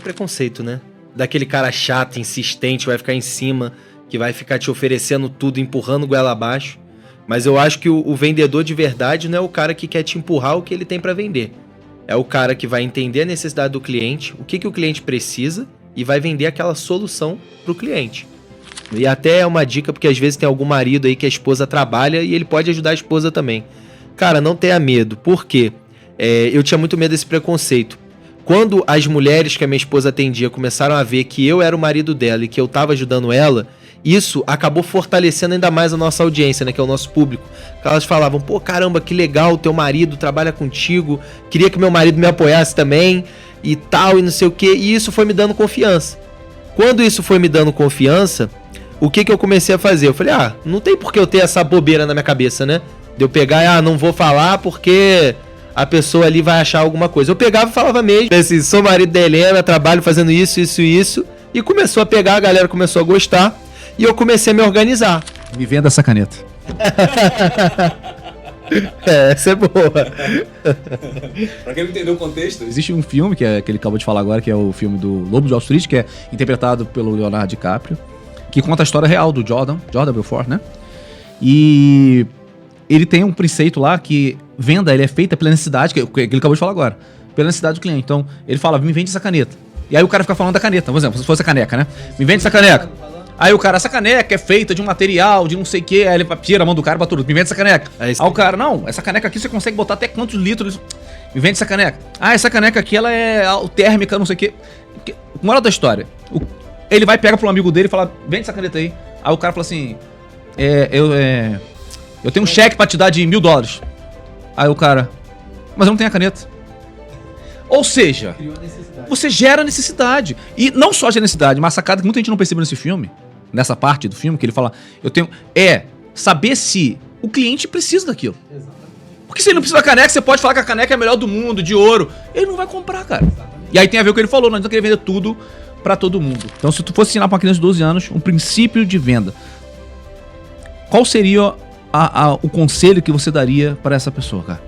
preconceito, né? Daquele cara chato, insistente, vai ficar em cima, que vai ficar te oferecendo tudo, empurrando goela abaixo. Mas eu acho que o vendedor de verdade não é o cara que quer te empurrar o que ele tem pra vender. É o cara que vai entender a necessidade do cliente, o que o cliente precisa e vai vender aquela solução pro cliente. E até é uma dica, porque às vezes tem algum marido aí que a esposa trabalha e ele pode ajudar a esposa também. Cara, não tenha medo. Por quê? Eu tinha muito medo desse preconceito. Quando as mulheres que a minha esposa atendia começaram a ver que eu era o marido dela e que eu tava ajudando ela, isso acabou fortalecendo ainda mais a nossa audiência, né, que é o nosso público. Elas falavam, pô, caramba, que legal, teu marido trabalha contigo, queria que meu marido me apoiasse também, e tal, e não sei o que, e isso foi me dando confiança. Quando isso foi me dando confiança, o que eu comecei a fazer? Eu falei, não tem por que eu ter essa bobeira na minha cabeça, né? De eu pegar, não vou falar porque a pessoa ali vai achar alguma coisa. Eu pegava e falava mesmo, assim, sou marido da Helena, trabalho fazendo isso, e começou a pegar, a galera começou a gostar, e eu comecei a me organizar. Me venda essa caneta. Essa é boa. Pra quem não entendeu o contexto, existe um filme que ele acabou de falar agora, que é o filme do Lobo de Wall Street, que é interpretado pelo Leonardo DiCaprio, que conta a história real do Jordan Belfort, né? E ele tem um preceito lá que venda ele é feita pela necessidade, que ele acabou de falar agora, pela necessidade do cliente. Então, ele fala, me vende essa caneta. E aí o cara fica falando da caneta, por exemplo, se fosse a caneca, né? Me vende essa caneca. Aí o cara, essa caneca é feita de um material, de não sei o que, aí ele tira a mão do cara pra tudo, me vende essa caneca. Aí o cara, não, essa caneca aqui você consegue botar até quantos litros, me vende essa caneca. Essa caneca aqui, ela é térmica, não sei o que. Moral da história, ele vai, pega pro amigo dele e fala, vende essa caneta aí. Aí o cara fala assim, eu tenho um cheque pra te dar de $1.000. Aí o cara, mas eu não tenho a caneta. Ou seja, você gera necessidade. E não só gera necessidade, mas a sacada que muita gente não percebeu nesse filme, nessa parte do filme, que ele fala, saber se o cliente precisa daquilo. Porque se ele não precisa da caneca, você pode falar que a caneca é a melhor do mundo, de ouro. Ele não vai comprar, cara. E aí tem a ver com o que ele falou, não adianta querer vender tudo pra todo mundo. Então, se tu fosse ensinar pra uma criança de 12 anos um princípio de venda, qual seria o conselho que você daria para essa pessoa, cara?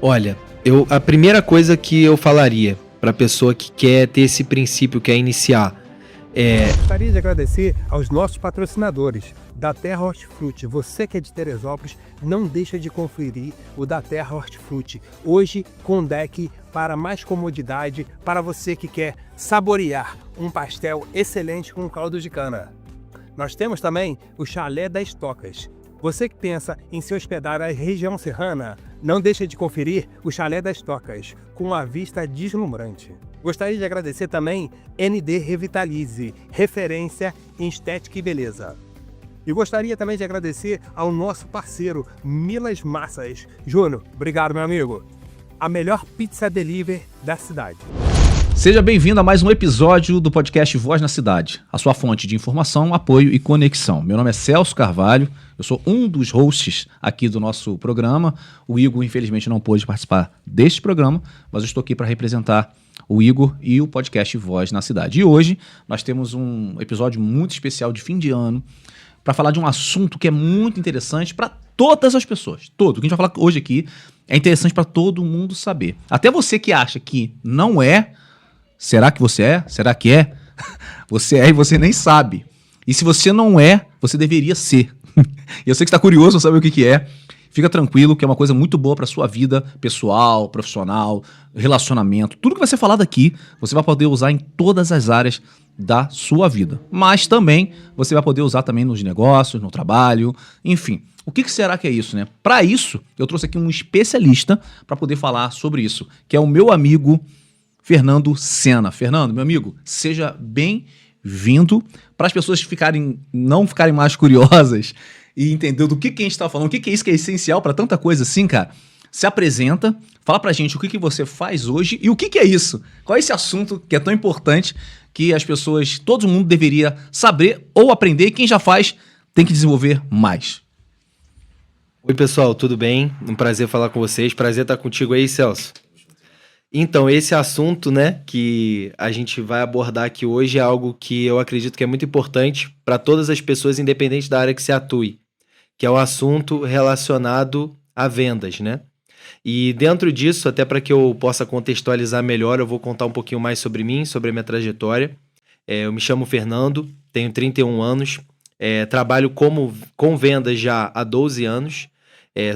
Olha, a primeira coisa que eu falaria pra pessoa que quer ter esse princípio, quer iniciar, Gostaria de agradecer aos nossos patrocinadores, Da Terra Hortifruti. Você que é de Teresópolis, não deixa de conferir o Da Terra Hortifruti. Hoje com deck para mais comodidade, para você que quer saborear um pastel excelente com caldo de cana. Nós temos também o Chalé das Tocas. Você que pensa em se hospedar na região serrana, não deixe de conferir o Chalé das Tocas, com uma vista deslumbrante. Gostaria de agradecer também ND Revitalize, referência em estética e beleza. E gostaria também de agradecer ao nosso parceiro Milas Massas. Júnior, obrigado, meu amigo. A melhor pizza delivery da cidade. Seja bem-vindo a mais um episódio do podcast Voz na Cidade, a sua fonte de informação, apoio e conexão. Meu nome é Celso Carvalho, eu sou um dos hosts aqui do nosso programa. O Igor, infelizmente, não pôde participar deste programa, mas eu estou aqui para representar o Igor e o podcast Voz na Cidade. E hoje nós temos um episódio muito especial de fim de ano para falar de um assunto que é muito interessante para todas as pessoas. O que a gente vai falar hoje aqui é interessante para todo mundo saber. Até você que acha que não é. Será que você é? Será que é? Você é e você nem sabe. E se você não é, você deveria ser. E eu sei que está curioso para saber o que é. Fica tranquilo que é uma coisa muito boa para sua vida pessoal, profissional, relacionamento. Tudo que vai ser falado aqui, você vai poder usar em todas as áreas da sua vida. Mas também você vai poder usar também nos negócios, no trabalho, enfim. O que será que é isso, né? Para isso, eu trouxe aqui um especialista para poder falar sobre isso, que é o meu amigo Fernando Sena. Fernando, meu amigo, seja bem-vindo. Para as pessoas não ficarem mais curiosas e entender do que a gente está falando, o que é isso que é essencial para tanta coisa assim, cara, se apresenta, fala pra gente o que você faz hoje e o que é isso. Qual é esse assunto que é tão importante que as pessoas, todo mundo deveria saber ou aprender, e quem já faz tem que desenvolver mais. Oi, pessoal, tudo bem? Um prazer falar com vocês. Prazer estar contigo aí, Celso. Então, esse assunto, né, que a gente vai abordar aqui hoje é algo que eu acredito que é muito importante para todas as pessoas, independente da área que se atue, que é o assunto relacionado a vendas, né? E dentro disso, até para que eu possa contextualizar melhor, eu vou contar um pouquinho mais sobre mim, sobre a minha trajetória. Eu me chamo Fernando, tenho 31 anos, trabalho com vendas já há 12 anos,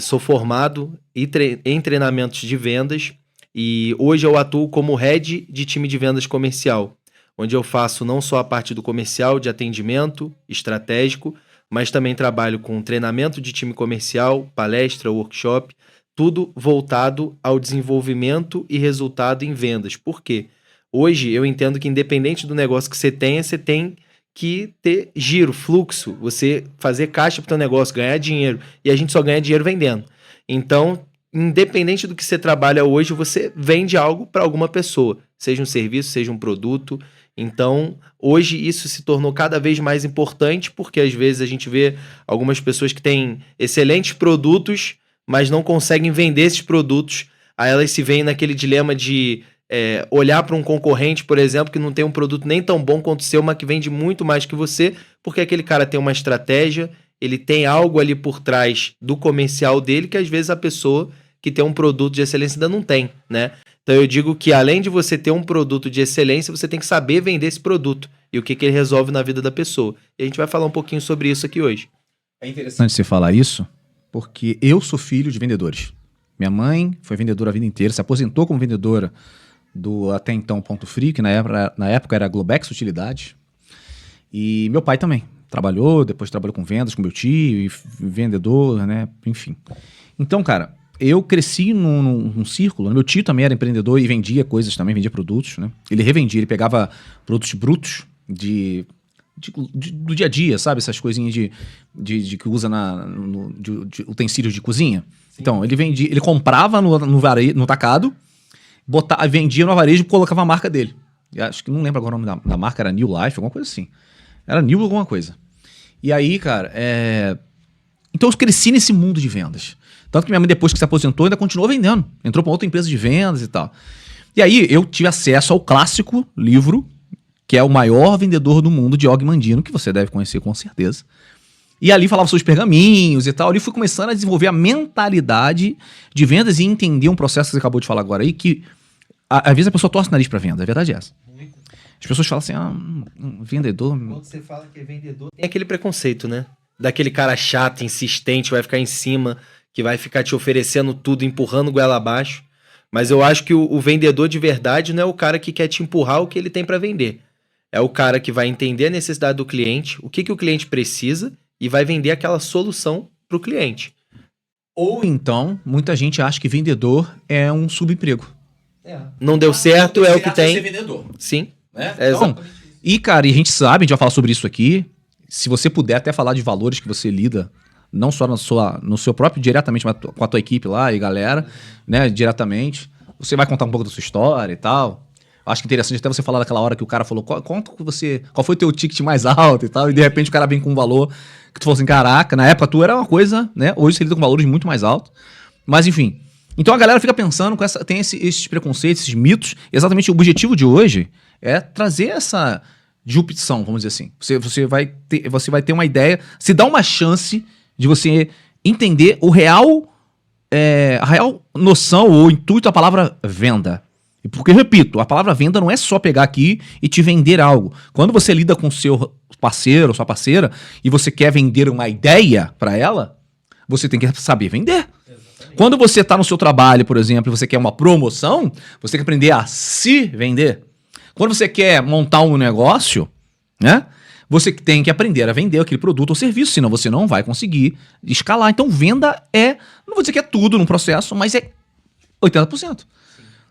sou formado em treinamentos de vendas e hoje eu atuo como head de time de vendas comercial, onde eu faço não só a parte do comercial, de atendimento estratégico, mas também trabalho com treinamento de time comercial, palestra, workshop, tudo voltado ao desenvolvimento e resultado em vendas. Por quê? Hoje eu entendo que independente do negócio que você tem que ter giro, fluxo, você fazer caixa para o teu negócio, ganhar dinheiro. E a gente só ganha dinheiro vendendo. Então, independente do que você trabalha hoje, você vende algo para alguma pessoa, seja um serviço, seja um produto. Então, hoje isso se tornou cada vez mais importante, porque às vezes a gente vê algumas pessoas que têm excelentes produtos, mas não conseguem vender esses produtos. Aí elas se veem naquele dilema de olhar para um concorrente, por exemplo, que não tem um produto nem tão bom quanto o seu, mas que vende muito mais que você, porque aquele cara tem uma estratégia, ele tem algo ali por trás do comercial dele que às vezes a pessoa que tem um produto de excelência ainda não tem, né? Então eu digo que além de você ter um produto de excelência, você tem que saber vender esse produto e o que ele resolve na vida da pessoa. E a gente vai falar um pouquinho sobre isso aqui hoje. É interessante você falar isso, porque eu sou filho de vendedores. Minha mãe foi vendedora a vida inteira, se aposentou como vendedora do até então Ponto Frio, que na época era Globex Utilidade. E meu pai também trabalhou, depois trabalhou com vendas com meu tio, e vendedor, né? Enfim. Então, cara, eu cresci num círculo. Meu tio também era empreendedor e vendia coisas também, vendia produtos, né? Ele revendia, ele pegava produtos brutos do dia a dia, sabe? Essas coisinhas de que usa de utensílios de cozinha. Sim. Então, ele vendia, ele comprava no tacado, vendia no varejo e colocava a marca dele. Acho que não lembro agora o nome da marca, era New Life, alguma coisa assim. Era New alguma coisa. E aí, cara, então eu cresci nesse mundo de vendas. Tanto que minha mãe, depois que se aposentou, ainda continuou vendendo. Entrou para outra empresa de vendas e tal. E aí eu tive acesso ao clássico livro, que é O Maior Vendedor do Mundo, de Og Mandino, que você deve conhecer com certeza. E ali falava sobre os pergaminhos e tal. Ali fui começando a desenvolver a mentalidade de vendas e entender um processo que você acabou de falar agora aí, que às vezes a pessoa torce o nariz para venda. A verdade é essa. Muito. As pessoas falam assim, vendedor... Quando você fala que é vendedor, tem aquele preconceito, né? Daquele cara chato, insistente, vai ficar em cima, que vai ficar te oferecendo tudo, empurrando goela abaixo. Mas eu acho que o vendedor de verdade não é o cara que quer te empurrar o que ele tem para vender. É o cara que vai entender a necessidade do cliente, o que o cliente precisa e vai vender aquela solução para o cliente. Ou então, muita gente acha que vendedor é um subemprego. Não deu certo, é o que tem. Ser vendedor. Sim. Né? Então, e, cara, e a gente sabe, a gente vai falar sobre isso aqui. Se você puder até falar de valores que você lida, não só no seu próprio, diretamente, mas com a tua equipe lá e galera, né, diretamente. Você vai contar um pouco da sua história e tal. Acho que interessante até você falar daquela hora que o cara falou, qual foi o teu ticket mais alto e tal, e de repente o cara vem com um valor que tu falou assim, caraca, na época tu era uma coisa, né, hoje você lida com valores muito mais altos. Mas enfim, então a galera fica pensando, tem esses preconceitos, esses mitos. Exatamente o objetivo de hoje é trazer essa disrupção, vamos dizer assim. Você vai ter uma ideia, se dá uma chance de você entender a real noção ou intuito da palavra venda. Porque, repito, a palavra venda não é só pegar aqui e te vender algo. Quando você lida com seu parceiro ou sua parceira e você quer vender uma ideia para ela, você tem que saber vender. Exatamente. Quando você está no seu trabalho, por exemplo, e você quer uma promoção, você tem que aprender a se vender. Quando você quer montar um negócio, né, você tem que aprender a vender aquele produto ou serviço, senão você não vai conseguir escalar. Então, venda não vou dizer que é tudo no processo, mas é 80%.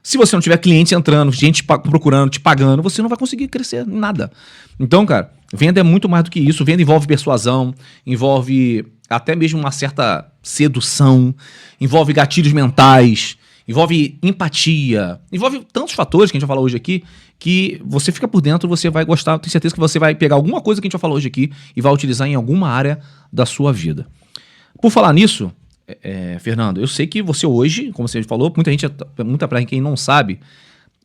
Se você não tiver clientes entrando, gente procurando, te pagando, você não vai conseguir crescer em nada. Então, cara, venda é muito mais do que isso. Venda envolve persuasão, envolve até mesmo uma certa sedução, envolve gatilhos mentais, envolve empatia, envolve tantos fatores que a gente vai falar hoje aqui, que você fica por dentro, você vai gostar, tenho certeza que você vai pegar alguma coisa que a gente vai falar hoje aqui e vai utilizar em alguma área da sua vida. Por falar nisso, Fernando, eu sei que você hoje, como você falou, muita pra quem não sabe,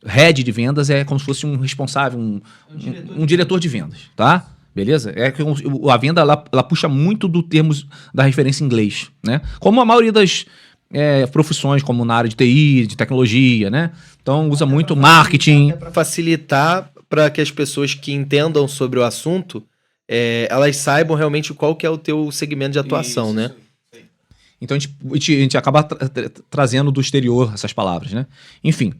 head de vendas é como se fosse um responsável, um diretor de vendas, tá? Beleza? A venda, ela puxa muito do termo da referência em inglês, né? Como a maioria profissões como na área de TI, de tecnologia, né? Então usa muito marketing. Para facilitar para que as pessoas que entendam sobre o assunto, elas saibam realmente qual que é o teu segmento de atuação, né? Então a gente acaba trazendo do exterior essas palavras, né? Enfim,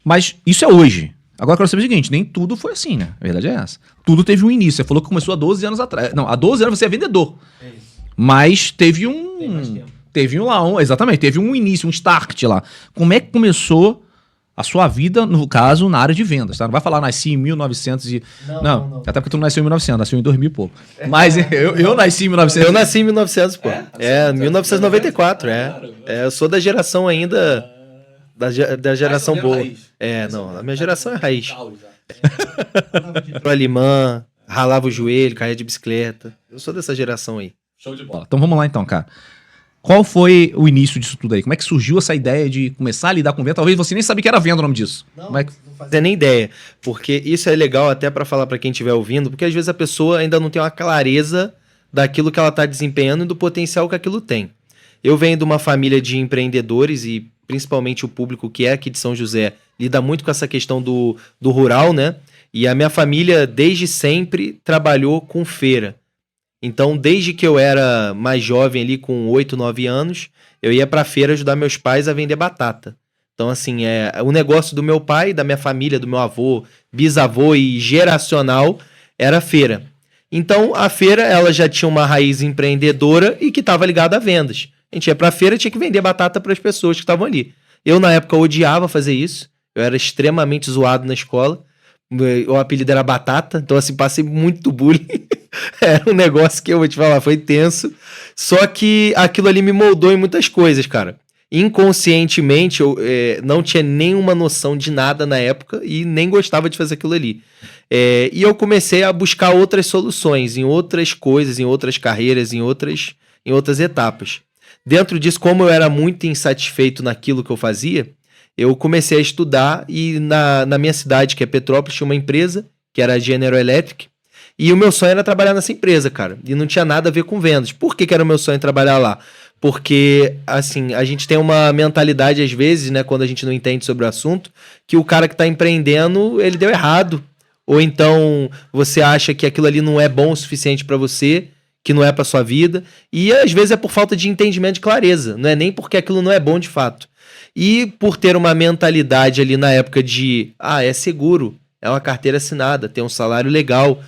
mas isso é hoje. Agora eu quero saber o seguinte, nem tudo foi assim, né? A verdade é essa. Tudo teve um início. Você falou que começou há 12 anos atrás. Não, há 12 anos você é vendedor. É isso. Mas teve exatamente, teve um início, um start lá. Como é que começou a sua vida, no caso, na área de vendas, tá? Não vai falar nasci em 1900 e... Não. Até porque tu não nasceu em 1900, nasceu em 2000 e pouco. Mas eu nasci em 1900. Eu nasci em 1900, pô. 1994, eu sou da geração ainda... Da geração boa. A minha geração é raiz. Pro alemã, ralava o joelho, caía de bicicleta. Eu sou dessa geração aí. Show de bola. Então vamos lá então, cara. Qual foi o início disso tudo aí? Como é que surgiu essa ideia de começar a lidar com venda? Talvez você nem sabia que era venda o nome disso. Não fazia nem ideia. Porque isso é legal até para falar para quem estiver ouvindo, porque às vezes a pessoa ainda não tem uma clareza daquilo que ela está desempenhando e do potencial que aquilo tem. Eu venho de uma família de empreendedores e principalmente o público que é aqui de São José lida muito com essa questão do rural, né? E a minha família desde sempre trabalhou com feira. Então, desde que eu era mais jovem ali, com 8, 9 anos, eu ia pra feira ajudar meus pais a vender batata. Então, assim, o negócio do meu pai, da minha família, do meu avô, bisavô e geracional era feira. Então, a feira, ela já tinha uma raiz empreendedora e que estava ligada a vendas. A gente ia pra feira e tinha que vender batata para as pessoas que estavam ali. Eu, na época, odiava fazer isso. Eu era extremamente zoado na escola. O apelido era Batata, então assim, passei muito bullying. Era um negócio que eu vou te falar, foi tenso. Só que aquilo ali me moldou em muitas coisas, cara. Inconscientemente, eu não tinha nenhuma noção de nada na época e nem gostava de fazer aquilo ali. E eu comecei a buscar outras soluções em outras coisas, em outras carreiras, em outras etapas. Dentro disso, como eu era muito insatisfeito naquilo que eu fazia, eu comecei a estudar e na minha cidade, que é Petrópolis, tinha uma empresa, que era a General Electric, e o meu sonho era trabalhar nessa empresa, cara, e não tinha nada a ver com vendas. Por que era o meu sonho trabalhar lá? Porque, assim, a gente tem uma mentalidade, às vezes, né, quando a gente não entende sobre o assunto, que o cara que está empreendendo, ele deu errado, ou então você acha que aquilo ali não é bom o suficiente para você, que não é para sua vida, e às vezes é por falta de entendimento, de clareza, não é nem porque aquilo não é bom de fato. E por ter uma mentalidade ali na época de, é seguro, é uma carteira assinada, tem um salário legal,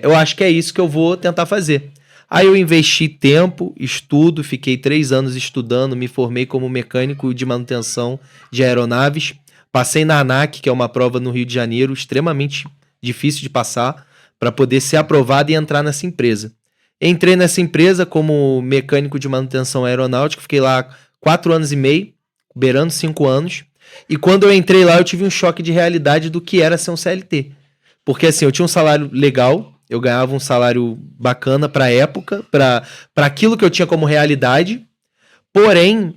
eu acho que é isso que eu vou tentar fazer. Aí eu investi tempo, estudo, fiquei 3 anos estudando, me formei como mecânico de manutenção de aeronaves, passei na ANAC, que é uma prova no Rio de Janeiro, extremamente difícil de passar, para poder ser aprovado e entrar nessa empresa. Entrei nessa empresa como mecânico de manutenção aeronáutica, fiquei lá 4 anos e meio, beirando 5 anos, e quando eu entrei lá eu tive um choque de realidade do que era ser um CLT. Porque assim, eu tinha um salário legal, eu ganhava um salário bacana para a época, para aquilo que eu tinha como realidade, porém,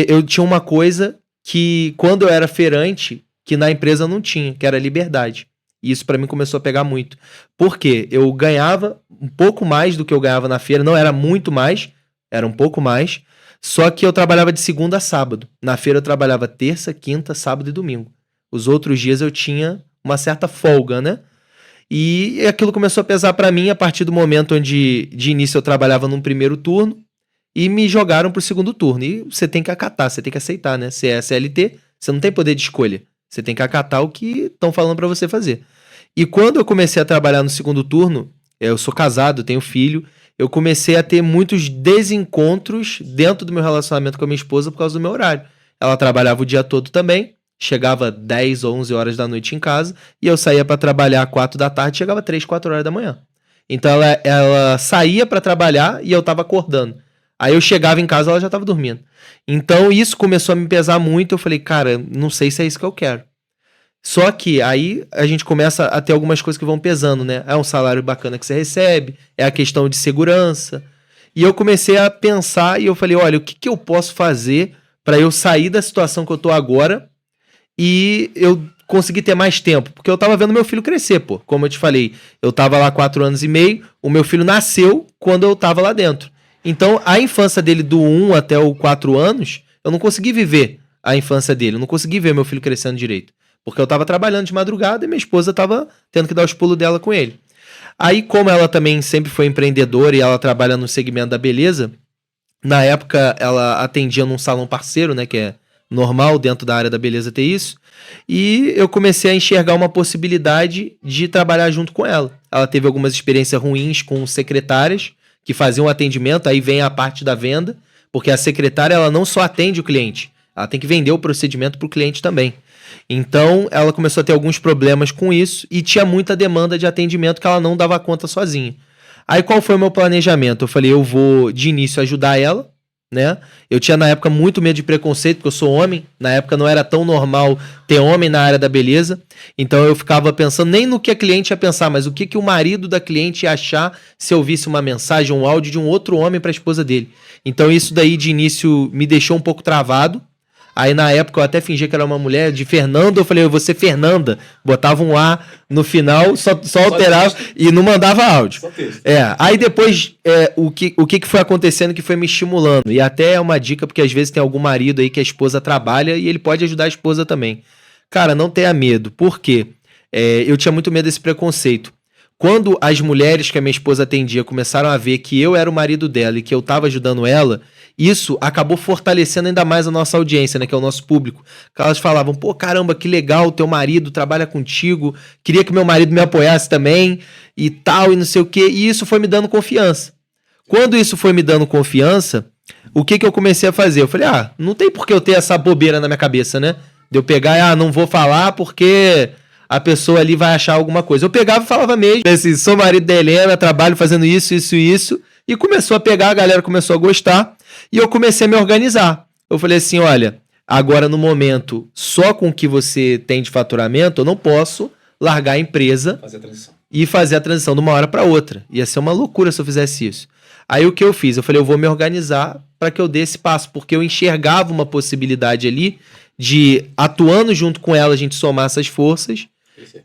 eu tinha uma coisa que quando eu era feirante, que na empresa não tinha, que era liberdade. E isso para mim começou a pegar muito. Por quê? Eu ganhava um pouco mais do que eu ganhava na feira, não era muito mais, era um pouco mais, só que eu trabalhava de segunda a sábado. Na feira eu trabalhava terça, quinta, sábado e domingo. Os outros dias eu tinha uma certa folga, né? E aquilo começou a pesar para mim a partir do momento onde de início eu trabalhava num primeiro turno e me jogaram pro segundo turno. E você tem que acatar, você tem que aceitar, né? Você é CLT, você não tem poder de escolha. Você tem que acatar o que estão falando para você fazer. E quando eu comecei a trabalhar no segundo turno, eu sou casado, tenho filho, eu comecei a ter muitos desencontros dentro do meu relacionamento com a minha esposa por causa do meu horário. Ela trabalhava o dia todo também, chegava 10 ou 11 horas da noite em casa, e eu saía para trabalhar 4 da tarde, chegava 3, 4 horas da manhã. Então ela saía para trabalhar e eu tava acordando. Aí eu chegava em casa, ela já tava dormindo. Então isso começou a me pesar muito, eu falei, cara, não sei se é isso que eu quero. Só que aí a gente começa a ter algumas coisas que vão pesando, né? É um salário bacana que você recebe, é a questão de segurança. E eu comecei a pensar e eu falei, olha, o que eu posso fazer para eu sair da situação que eu tô agora e eu conseguir ter mais tempo? Porque eu tava vendo meu filho crescer, pô. Como eu te falei, eu tava lá 4 anos e meio, o meu filho nasceu quando eu tava lá dentro. Então, a infância dele do 1 até o 4 anos eu não consegui viver a infância dele, eu não consegui ver meu filho crescendo direito. Porque eu tava trabalhando de madrugada e minha esposa tava tendo que dar os pulos dela com ele. Aí, como ela também sempre foi empreendedora e ela trabalha no segmento da beleza, na época ela atendia num salão parceiro, né, que é normal dentro da área da beleza ter isso, e eu comecei a enxergar uma possibilidade de trabalhar junto com ela. Ela teve algumas experiências ruins com secretárias que faziam atendimento, aí vem a parte da venda, porque a secretária ela não só atende o cliente, ela tem que vender o procedimento para o cliente também. Então, ela começou a ter alguns problemas com isso e tinha muita demanda de atendimento que ela não dava conta sozinha. Aí, qual foi o meu planejamento? Eu falei, eu vou, de início, ajudar ela, né? Eu tinha, na época, muito medo de preconceito, porque eu sou homem. Na época, não era tão normal ter homem na área da beleza. Então, eu ficava pensando nem no que a cliente ia pensar, mas o que o marido da cliente ia achar se eu visse uma mensagem, um áudio de um outro homem para a esposa dele. Então, isso daí, de início, me deixou um pouco travado. Aí, na época, eu até fingia que era uma mulher de Fernanda. Eu falei, eu vou ser Fernanda. Botava um A no final, só alterava e não mandava áudio. Aí depois, o que foi acontecendo que foi me estimulando. E até é uma dica, porque às vezes tem algum marido aí que a esposa trabalha e ele pode ajudar a esposa também. Cara, não tenha medo. Por quê? Eu tinha muito medo desse preconceito. Quando as mulheres que a minha esposa atendia começaram a ver que eu era o marido dela e que eu estava ajudando ela, isso acabou fortalecendo ainda mais a nossa audiência, né, que é o nosso público. Elas falavam, pô, caramba, que legal, teu marido trabalha contigo, queria que meu marido me apoiasse também e tal, e não sei o quê. E isso foi me dando confiança. Quando isso foi me dando confiança, o que eu comecei a fazer? Eu falei, não tem por que eu ter essa bobeira na minha cabeça, né? De eu pegar, não vou falar porque a pessoa ali vai achar alguma coisa. Eu pegava e falava mesmo, assim, sou marido da Helena, trabalho fazendo isso, e começou a pegar, a galera começou a gostar, e eu comecei a me organizar. Eu falei assim, olha, agora no momento, só com o que você tem de faturamento, eu não posso largar a empresa e fazer a transição de uma hora para outra. Ia ser uma loucura se eu fizesse isso. Aí o que eu fiz? Eu falei, eu vou me organizar para que eu dê esse passo, porque eu enxergava uma possibilidade ali de, atuando junto com ela, a gente somar essas forças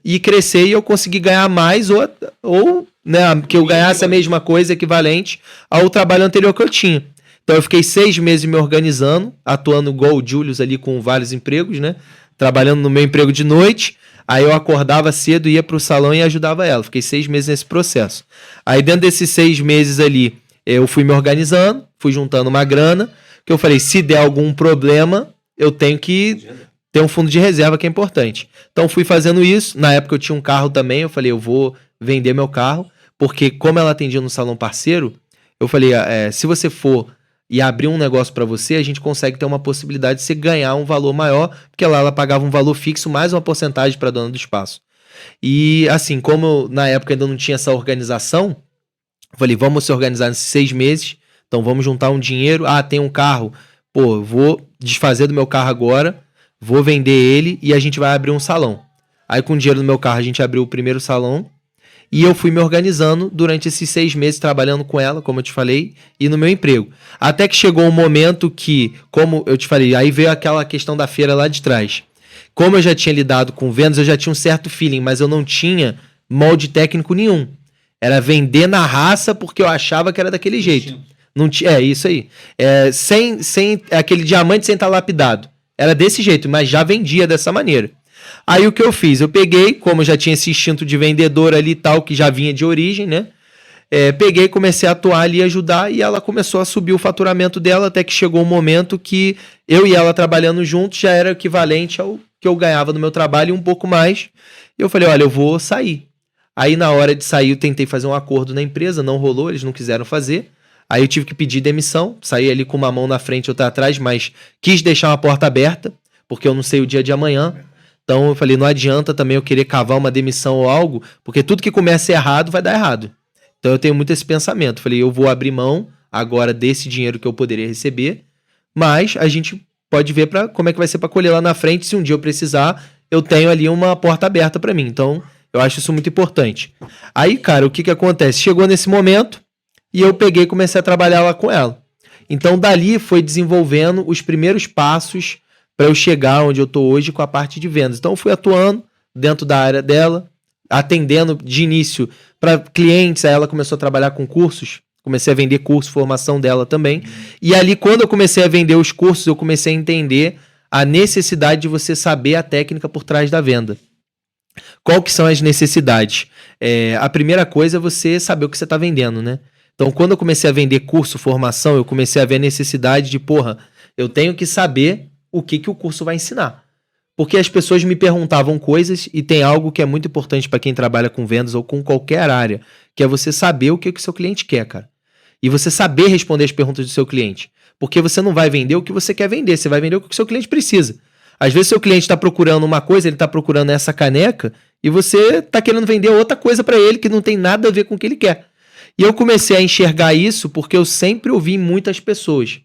e crescer, e eu conseguir ganhar mais ou né, que eu ganhasse a mesma coisa, equivalente ao trabalho anterior que eu tinha. Então eu fiquei 6 meses me organizando, atuando igual o Julius ali com vários empregos, né? Trabalhando no meu emprego de noite, aí eu acordava cedo, ia pro salão e ajudava ela. Fiquei 6 meses nesse processo. Aí dentro desses 6 meses ali, eu fui me organizando, fui juntando uma grana, que eu falei, se der algum problema, eu tenho que ter um fundo de reserva que é importante. Então fui fazendo isso, na época eu tinha um carro também, eu falei, eu vou vender meu carro, porque como ela atendia no salão parceiro, eu falei, se você for e abrir um negócio para você, a gente consegue ter uma possibilidade de você ganhar um valor maior, porque lá ela pagava um valor fixo mais uma porcentagem para a dona do espaço. E assim, como eu, na época ainda não tinha essa organização, eu falei, vamos se organizar nesses 6 meses, então vamos juntar um dinheiro, tem um carro, pô, eu vou desfazer do meu carro agora, vou vender ele e a gente vai abrir um salão. Aí com o dinheiro do meu carro a gente abriu o primeiro salão, e eu fui me organizando durante esses 6 meses trabalhando com ela, como eu te falei, e no meu emprego. Até que chegou um momento que, como eu te falei, aí veio aquela questão da feira lá de trás. Como eu já tinha lidado com vendas, eu já tinha um certo feeling, mas eu não tinha molde técnico nenhum. Era vender na raça porque eu achava que era daquele jeito. Não tinha, isso aí. Sem aquele diamante sem estar lapidado. Era desse jeito, mas já vendia dessa maneira. Aí o que eu fiz? Eu peguei, como eu já tinha esse instinto de vendedor ali e tal, que já vinha de origem, né? Peguei, comecei a atuar ali e ajudar, e ela começou a subir o faturamento dela, até que chegou um momento que eu e ela trabalhando juntos já era equivalente ao que eu ganhava no meu trabalho e um pouco mais. E eu falei, olha, eu vou sair. Aí na hora de sair eu tentei fazer um acordo na empresa, não rolou, eles não quiseram fazer. Aí eu tive que pedir demissão, saí ali com uma mão na frente e outra atrás, mas quis deixar uma porta aberta, porque eu não sei o dia de amanhã. Então eu falei, não adianta também eu querer cavar uma demissão ou algo, porque tudo que começa errado vai dar errado. Então eu tenho muito esse pensamento. Falei, eu vou abrir mão agora desse dinheiro que eu poderia receber, mas a gente pode ver como é que vai ser para colher lá na frente. Se um dia eu precisar, eu tenho ali uma porta aberta para mim. Então eu acho isso muito importante. Aí, cara, o que acontece? Chegou nesse momento e eu peguei e comecei a trabalhar lá com ela. Então dali foi desenvolvendo os primeiros passos para eu chegar onde eu estou hoje com a parte de vendas. Então eu fui atuando dentro da área dela, atendendo de início para clientes. Aí ela começou a trabalhar com cursos Comecei a vender curso, formação dela também. E ali, quando eu comecei a vender os cursos, eu comecei a entender a necessidade de você saber a técnica por trás da venda. Qual que são as necessidades? A primeira coisa é você saber o que você está vendendo, né? Então, quando eu comecei a vender curso, formação, eu comecei a ver a necessidade de, eu tenho que saber o que o curso vai ensinar. Porque as pessoas me perguntavam coisas e tem algo que é muito importante para quem trabalha com vendas ou com qualquer área, que é você saber o que o seu cliente quer, cara. E você saber responder as perguntas do seu cliente. Porque você não vai vender o que você quer vender, você vai vender o que o seu cliente precisa. Às vezes seu cliente está procurando uma coisa, ele está procurando essa caneca e você está querendo vender outra coisa para ele que não tem nada a ver com o que ele quer. E eu comecei a enxergar isso porque eu sempre ouvi muitas pessoas.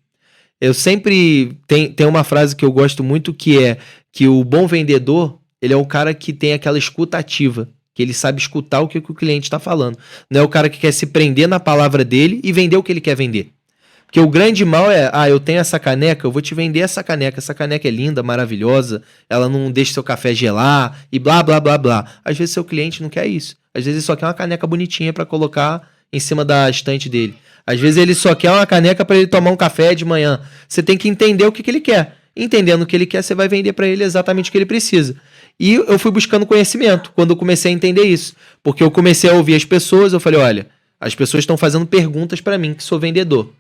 Eu sempre... Tem uma frase que eu gosto muito que é que o bom vendedor, ele é o cara que tem aquela escuta ativa, que ele sabe escutar o que o cliente está falando. Não é o cara que quer se prender na palavra dele e vender o que ele quer vender. Porque o grande mal é, eu tenho essa caneca, eu vou te vender essa caneca é linda, maravilhosa, ela não deixa seu café gelar e blá, blá, blá, blá. Às vezes seu cliente não quer isso. Às vezes ele só quer uma caneca bonitinha para colocar em cima da estante dele. Às vezes ele só quer uma caneca para ele tomar um café de manhã. Você tem que entender o que ele quer. Entendendo o que ele quer, você vai vender para ele exatamente o que ele precisa. E eu fui buscando conhecimento quando eu comecei a entender isso. Porque eu comecei a ouvir as pessoas, eu falei, olha, as pessoas estão fazendo perguntas para mim, que sou vendedor.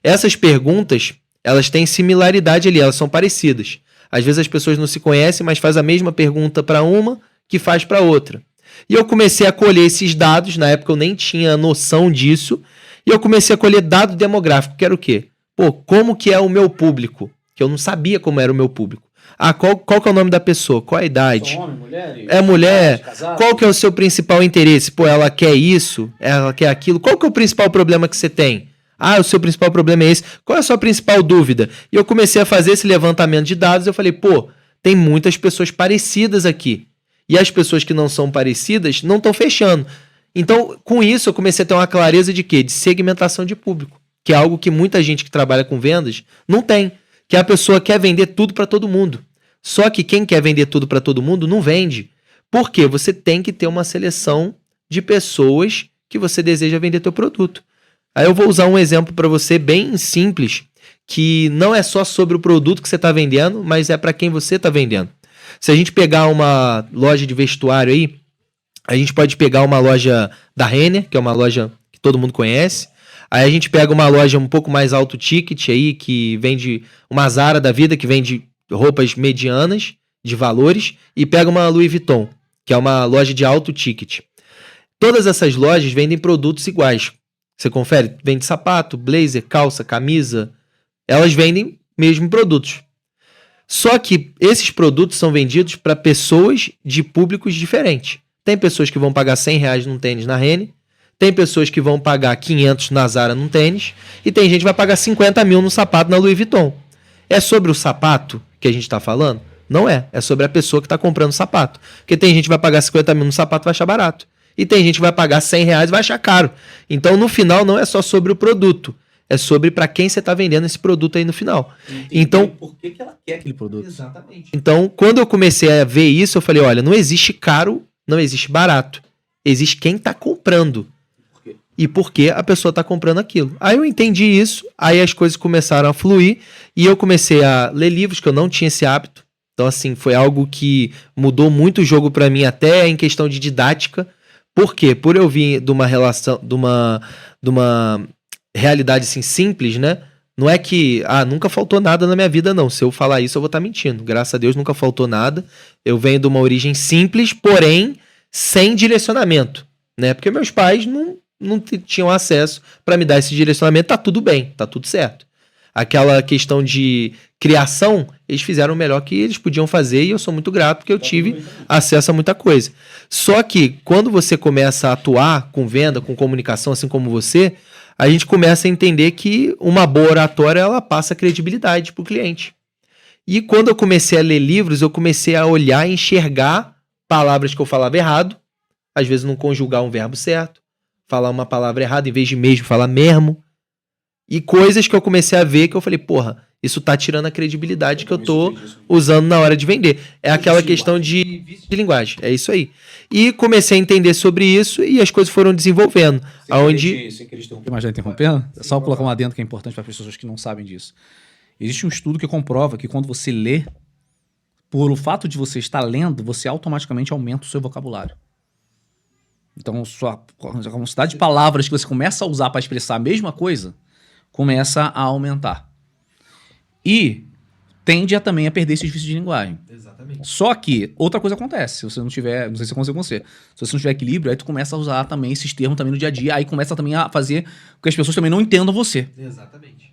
Essas perguntas, elas têm similaridade ali, elas são parecidas. Às vezes as pessoas não se conhecem, mas faz a mesma pergunta para uma que faz para outra. E eu comecei a colher esses dados, na época eu nem tinha noção disso, e eu comecei a colher dado demográfico, que era o quê? Como que é o meu público? Que eu não sabia como era o meu público. Qual que é o nome da pessoa? Qual a idade? São homem, mulher? É mulher? Qual que é o seu principal interesse? Ela quer isso? Ela quer aquilo? Qual que é o principal problema que você tem? O seu principal problema é esse. Qual é a sua principal dúvida? E eu comecei a fazer esse levantamento de dados. Eu falei, tem muitas pessoas parecidas aqui. E as pessoas que não são parecidas não estão fechando. Então, com isso, eu comecei a ter uma clareza de quê? De segmentação de público. Que é algo que muita gente que trabalha com vendas não tem. Que a pessoa quer vender tudo para todo mundo. Só que quem quer vender tudo para todo mundo não vende. Por quê? Você tem que ter uma seleção de pessoas que você deseja vender teu produto. Aí eu vou usar um exemplo para você bem simples, que não é só sobre o produto que você está vendendo, mas é para quem você está vendendo. Se a gente pegar uma loja de vestuário aí, a gente pode pegar uma loja da Renner, que é uma loja que todo mundo conhece. Aí a gente pega uma loja um pouco mais alto ticket aí, que vende uma Zara da vida, que vende roupas medianas, de valores, e pega uma Louis Vuitton, que é uma loja de alto ticket. Todas essas lojas vendem produtos iguais. Você confere? Vende sapato, blazer, calça, camisa. Elas vendem mesmo produtos. Só que esses produtos são vendidos para pessoas de públicos diferentes. Tem pessoas que vão pagar R$100 num tênis na Renner, tem pessoas que vão pagar 500 na Zara num tênis, e tem gente que vai pagar 50 mil num sapato na Louis Vuitton. É sobre o sapato que a gente está falando? Não é. É sobre a pessoa que está comprando o sapato. Porque tem gente que vai pagar 50 mil no sapato e vai achar barato. E tem gente que vai pagar R$100 e vai achar caro. Então, no final, não é só sobre o produto. É sobre para quem você está vendendo esse produto aí no final. Então, por que ela quer aquele produto? Exatamente. Então, quando eu comecei a ver isso, eu falei, olha, não existe caro, não existe barato. Existe quem está comprando. Por quê? E por que a pessoa está comprando aquilo. Aí eu entendi isso, aí as coisas começaram a fluir, e eu comecei a ler livros, que eu não tinha esse hábito. Então, assim, foi algo que mudou muito o jogo para mim, até em questão de didática. Por quê? Por eu vir de uma relação, de uma realidade assim simples, né? Não é que, nunca faltou nada na minha vida, não. Se eu falar isso, eu vou estar mentindo. Graças a Deus, nunca faltou nada. Eu venho de uma origem simples, porém, sem direcionamento, né? Porque meus pais não tinham acesso para me dar esse direcionamento. Tá tudo bem, tá tudo certo. Aquela questão de criação, eles fizeram o melhor que eles podiam fazer e eu sou muito grato porque eu tive acesso a muita coisa. Só que quando você começa a atuar com venda, com comunicação, assim como você, a gente começa a entender que uma boa oratória, ela passa credibilidade para o cliente. E quando eu comecei a ler livros, eu comecei a olhar e enxergar palavras que eu falava errado, às vezes não conjugar um verbo certo, falar uma palavra errada em vez de mesmo falar mesmo. E coisas que eu comecei a ver que eu falei, porra, isso tá tirando a credibilidade que eu tô usando na hora de vender. É aquela questão de vício de linguagem. É isso aí. E comecei a entender sobre isso e as coisas foram desenvolvendo. Sem querer interromper, mas já interrompendo, é só colocar um adendo que é importante para as pessoas que não sabem disso. Existe um estudo que comprova que quando você lê, por o fato de você estar lendo, você automaticamente aumenta o seu vocabulário. Então, a quantidade de palavras que você começa a usar para expressar a mesma coisa começa a aumentar. E tende também a perder esses vícios de linguagem. Exatamente. Só que outra coisa acontece, se você não tiver, não sei se aconteceu com você, se você não tiver equilíbrio, aí tu começa a usar também esses termos também no dia a dia, aí começa também a fazer com que as pessoas também não entendam você. Exatamente.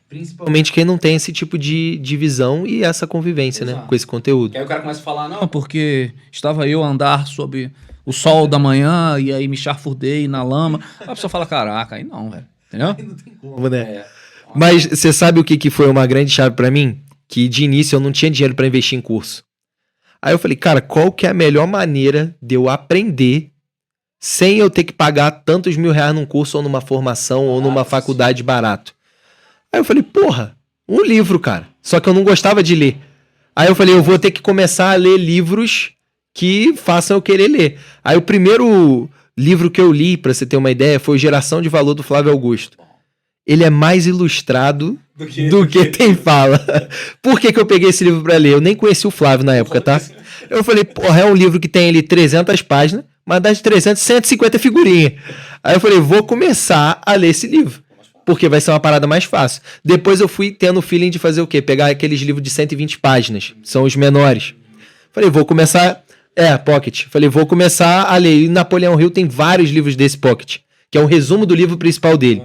Principalmente quem não tem esse tipo de visão e essa convivência, né, com esse conteúdo. Aí o cara começa a falar, não, porque estava eu a andar sob o sol da manhã e aí me charfurdei na lama. Aí a pessoa fala, caraca, aí não, velho. Entendeu? Não tem como, né? Mas você sabe o que foi uma grande chave pra mim? Que de início eu não tinha dinheiro pra investir em curso. Aí eu falei, cara, qual que é a melhor maneira de eu aprender sem eu ter que pagar tantos R$1.000 num curso ou numa formação ou numa faculdade barato? Aí eu falei, porra, um livro, cara. Só que eu não gostava de ler. Aí eu falei, eu vou ter que começar a ler livros que façam eu querer ler. Aí o primeiro livro que eu li, pra você ter uma ideia, foi o Geração de Valor do Flávio Augusto. Ele é mais ilustrado do que tem fala. Por que eu peguei esse livro pra ler? Eu nem conheci o Flávio na época, tá? Eu falei, porra, é um livro que tem ali 300 páginas, mas das 300, 150 figurinhas. Aí eu falei, vou começar a ler esse livro, porque vai ser uma parada mais fácil. Depois eu fui tendo o feeling de fazer o quê? Pegar aqueles livros de 120 páginas, são os menores. Falei, vou começar... Pocket. Falei, vou começar a ler. E Napoleão Hill tem vários livros desse Pocket, que é um resumo do livro principal dele.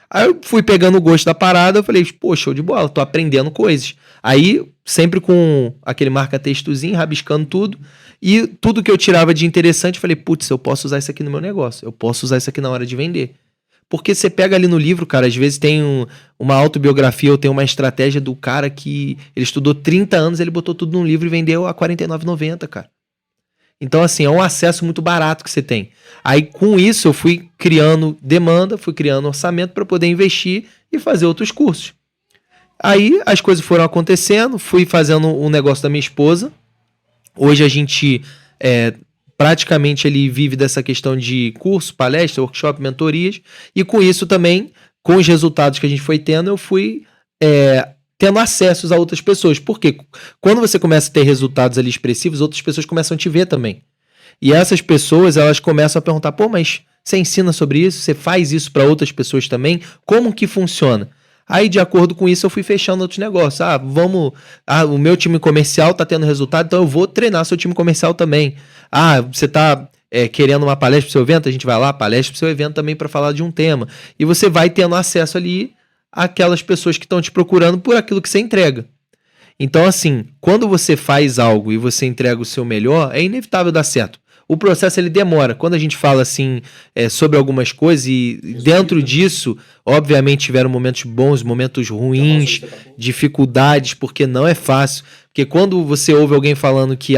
Aí eu fui pegando o gosto da parada, eu falei, pô, show de bola, tô aprendendo coisas. Aí, sempre com aquele marca-textozinho, rabiscando tudo, e tudo que eu tirava de interessante, eu falei, putz, eu posso usar isso aqui no meu negócio, eu posso usar isso aqui na hora de vender. Porque você pega ali no livro, cara, às vezes tem uma autobiografia ou tem uma estratégia do cara que ele estudou 30 anos, ele botou tudo num livro e vendeu a R$ 49,90, cara. Então, assim, é um acesso muito barato que você tem. Aí, com isso, eu fui criando demanda, fui criando orçamento para poder investir e fazer outros cursos. Aí, as coisas foram acontecendo, fui fazendo um negócio da minha esposa. Hoje, a gente praticamente ele vive dessa questão de curso, palestra, workshop, mentorias. E com isso também, com os resultados que a gente foi tendo, eu fui... tendo acessos a outras pessoas. Porque quando você começa a ter resultados ali expressivos, outras pessoas começam a te ver também. E essas pessoas, elas começam a perguntar, pô, mas você ensina sobre isso? Você faz isso para outras pessoas também? Como que funciona? Aí, de acordo com isso, eu fui fechando outros negócios. O meu time comercial tá tendo resultado, então eu vou treinar seu time comercial também. Você tá querendo uma palestra pro seu evento? A gente vai lá, palestra pro seu evento também para falar de um tema. E você vai tendo acesso ali aquelas pessoas que estão te procurando por aquilo que você entrega. Então, assim, quando você faz algo e você entrega o seu melhor, é inevitável dar certo. O processo, ele demora. Quando a gente fala, assim, sobre algumas coisas e dentro disso, obviamente, tiveram momentos bons, momentos ruins, dificuldades, porque não é fácil. Porque quando você ouve alguém falando que